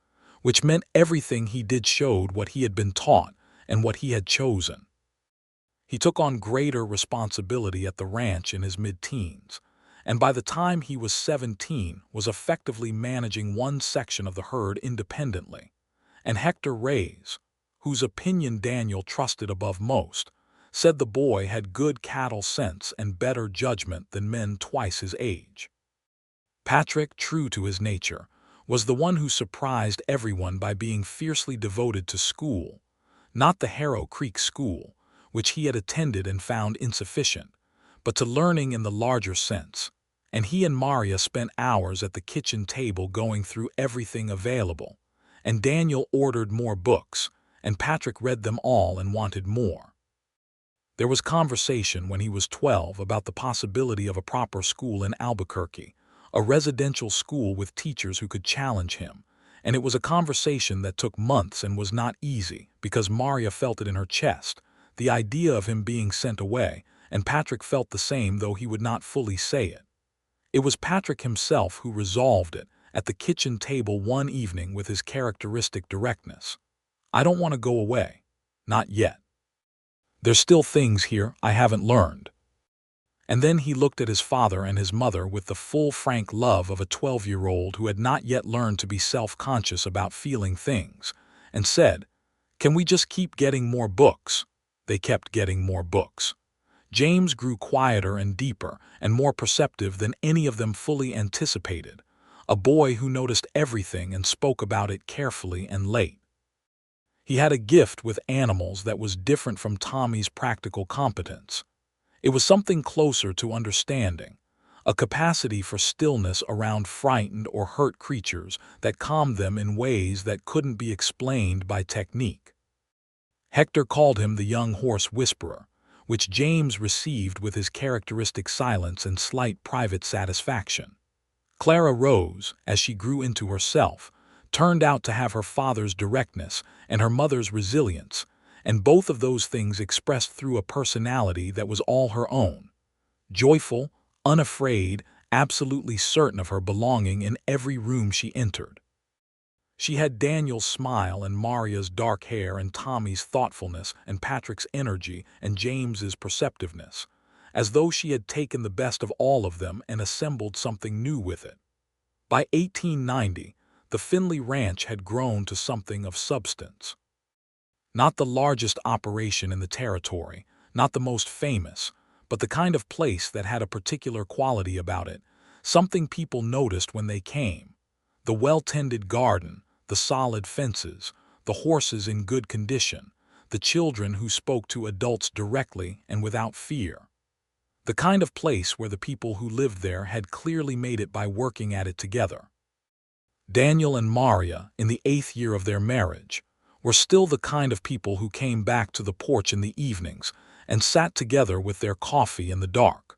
which meant everything he did showed what he had been taught and what he had chosen. He took on greater responsibility at the ranch in his mid-teens, and by the time he was 17 was effectively managing one section of the herd independently. And Hector Reyes, whose opinion Daniel trusted above most, said the boy had good cattle sense and better judgment than men twice his age. Patrick, true to his nature, was the one who surprised everyone by being fiercely devoted to school, not the Harrow Creek School, which he had attended and found insufficient, but to learning in the larger sense, and he and Maria spent hours at the kitchen table going through everything available, and Daniel ordered more books, and Patrick read them all and wanted more. There was conversation when he was 12 about the possibility of a proper school in Albuquerque, a residential school with teachers who could challenge him, and it was a conversation that took months and was not easy because Maria felt it in her chest, the idea of him being sent away, and Patrick felt the same though he would not fully say it. It was Patrick himself who resolved it at the kitchen table one evening with his characteristic directness. "I don't want to go away. Not yet. There's still things here I haven't learned." And then he looked at his father and his mother with the full frank love of a 12-year-old who had not yet learned to be self-conscious about feeling things, and said, "Can we just keep getting more books?" They kept getting more books. James grew quieter and deeper and more perceptive than any of them fully anticipated, a boy who noticed everything and spoke about it carefully and late. He had a gift with animals that was different from Tommy's practical competence. It was something closer to understanding, a capacity for stillness around frightened or hurt creatures that calmed them in ways that couldn't be explained by technique. Hector called him the young horse whisperer, which James received with his characteristic silence and slight private satisfaction. Clara Rose, as she grew into herself, turned out to have her father's directness and her mother's resilience, and both of those things expressed through a personality that was all her own, joyful, unafraid, absolutely certain of her belonging in every room she entered. She had Daniel's smile and Maria's dark hair and Tommy's thoughtfulness and Patrick's energy and James's perceptiveness, as though she had taken the best of all of them and assembled something new with it. By 1890, the Finley Ranch had grown to something of substance. Not the largest operation in the territory, not the most famous, but the kind of place that had a particular quality about it, something people noticed when they came. The well-tended garden, the solid fences, the horses in good condition, the children who spoke to adults directly and without fear. The kind of place where the people who lived there had clearly made it by working at it together. Daniel and Maria, in the 8th year of their marriage, were still the kind of people who came back to the porch in the evenings and sat together with their coffee in the dark.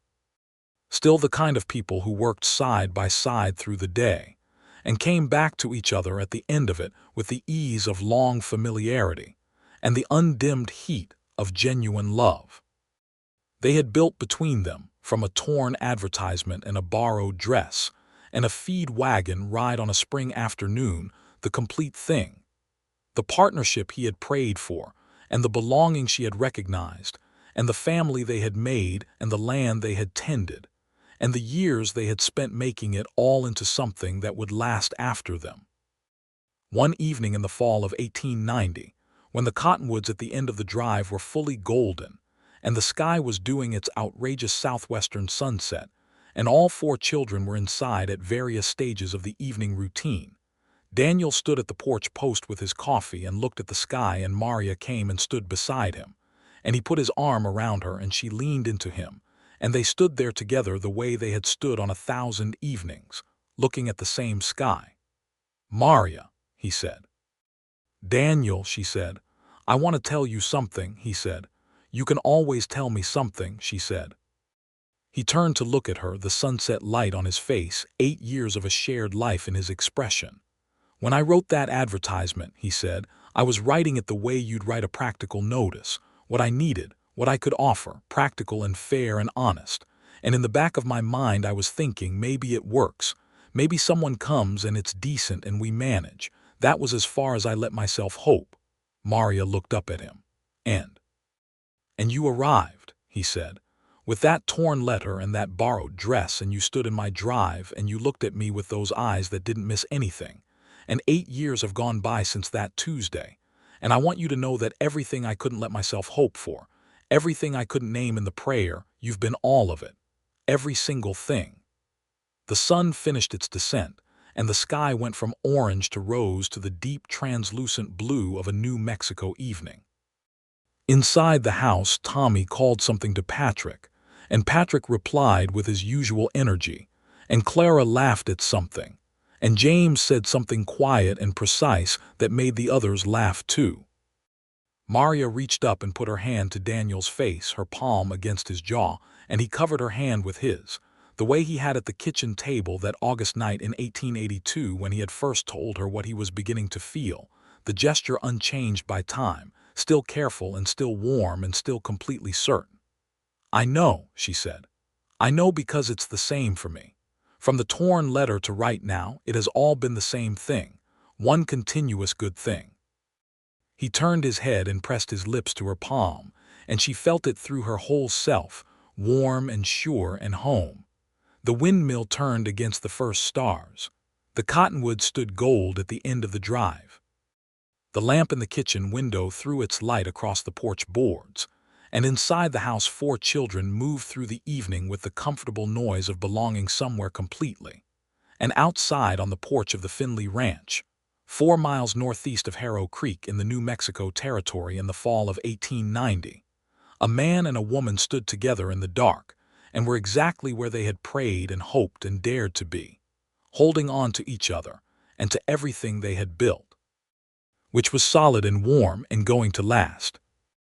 Still the kind of people who worked side by side through the day, and came back to each other at the end of it with the ease of long familiarity and the undimmed heat of genuine love. They had built between them, from a torn advertisement and a borrowed dress, and a feed wagon ride on a spring afternoon, the complete thing. The partnership he had prayed for, and the belonging she had recognized, and the family they had made and the land they had tended, and the years they had spent making it all into something that would last after them. One evening in the fall of 1890, when the cottonwoods at the end of the drive were fully golden, and the sky was doing its outrageous southwestern sunset, and all 4 children were inside at various stages of the evening routine, Daniel stood at the porch post with his coffee and looked at the sky, and Maria came and stood beside him, and he put his arm around her and she leaned into him, and they stood there together the way they had stood on 1,000 evenings, looking at the same sky. "Maria," he said. "Daniel," she said. "I want to tell you something," he said. "You can always tell me something," she said. He turned to look at her, the sunset light on his face, 8 years of a shared life in his expression. "When I wrote that advertisement," he said, "I was writing it the way you'd write a practical notice, what I needed, what I could offer, practical and fair and honest. And in the back of my mind I was thinking, maybe it works. Maybe someone comes and it's decent and we manage. That was as far as I let myself hope. Maria looked up at him. And you arrived, he said, with that torn letter and that borrowed dress, and you stood in my drive and you looked at me with those eyes that didn't miss anything. And 8 years have gone by since that Tuesday. And I want you to know that everything I couldn't let myself hope for, everything I couldn't name in the prayer, you've been all of it. Every single thing. The sun finished its descent, and the sky went from orange to rose to the deep translucent blue of a New Mexico evening. Inside the house, Tommy called something to Patrick, and Patrick replied with his usual energy, and Clara laughed at something, and James said something quiet and precise that made the others laugh too. Maria reached up and put her hand to Daniel's face, her palm against his jaw, and he covered her hand with his, the way he had at the kitchen table that August night in 1882 when he had first told her what he was beginning to feel, the gesture unchanged by time, still careful and still warm and still completely certain. I know, she said. I know because it's the same for me. From the torn letter to right now, it has all been the same thing, one continuous good thing. He turned his head and pressed his lips to her palm, and she felt it through her whole self, warm and sure and home. The windmill turned against the first stars. The cottonwood stood gold at the end of the drive. The lamp in the kitchen window threw its light across the porch boards, and inside the house 4 children moved through the evening with the comfortable noise of belonging somewhere completely. And outside on the porch of the Finley Ranch, 4 miles northeast of Harrow Creek in the New Mexico Territory in the fall of 1890, a man and a woman stood together in the dark and were exactly where they had prayed and hoped and dared to be, holding on to each other and to everything they had built, which was solid and warm and going to last.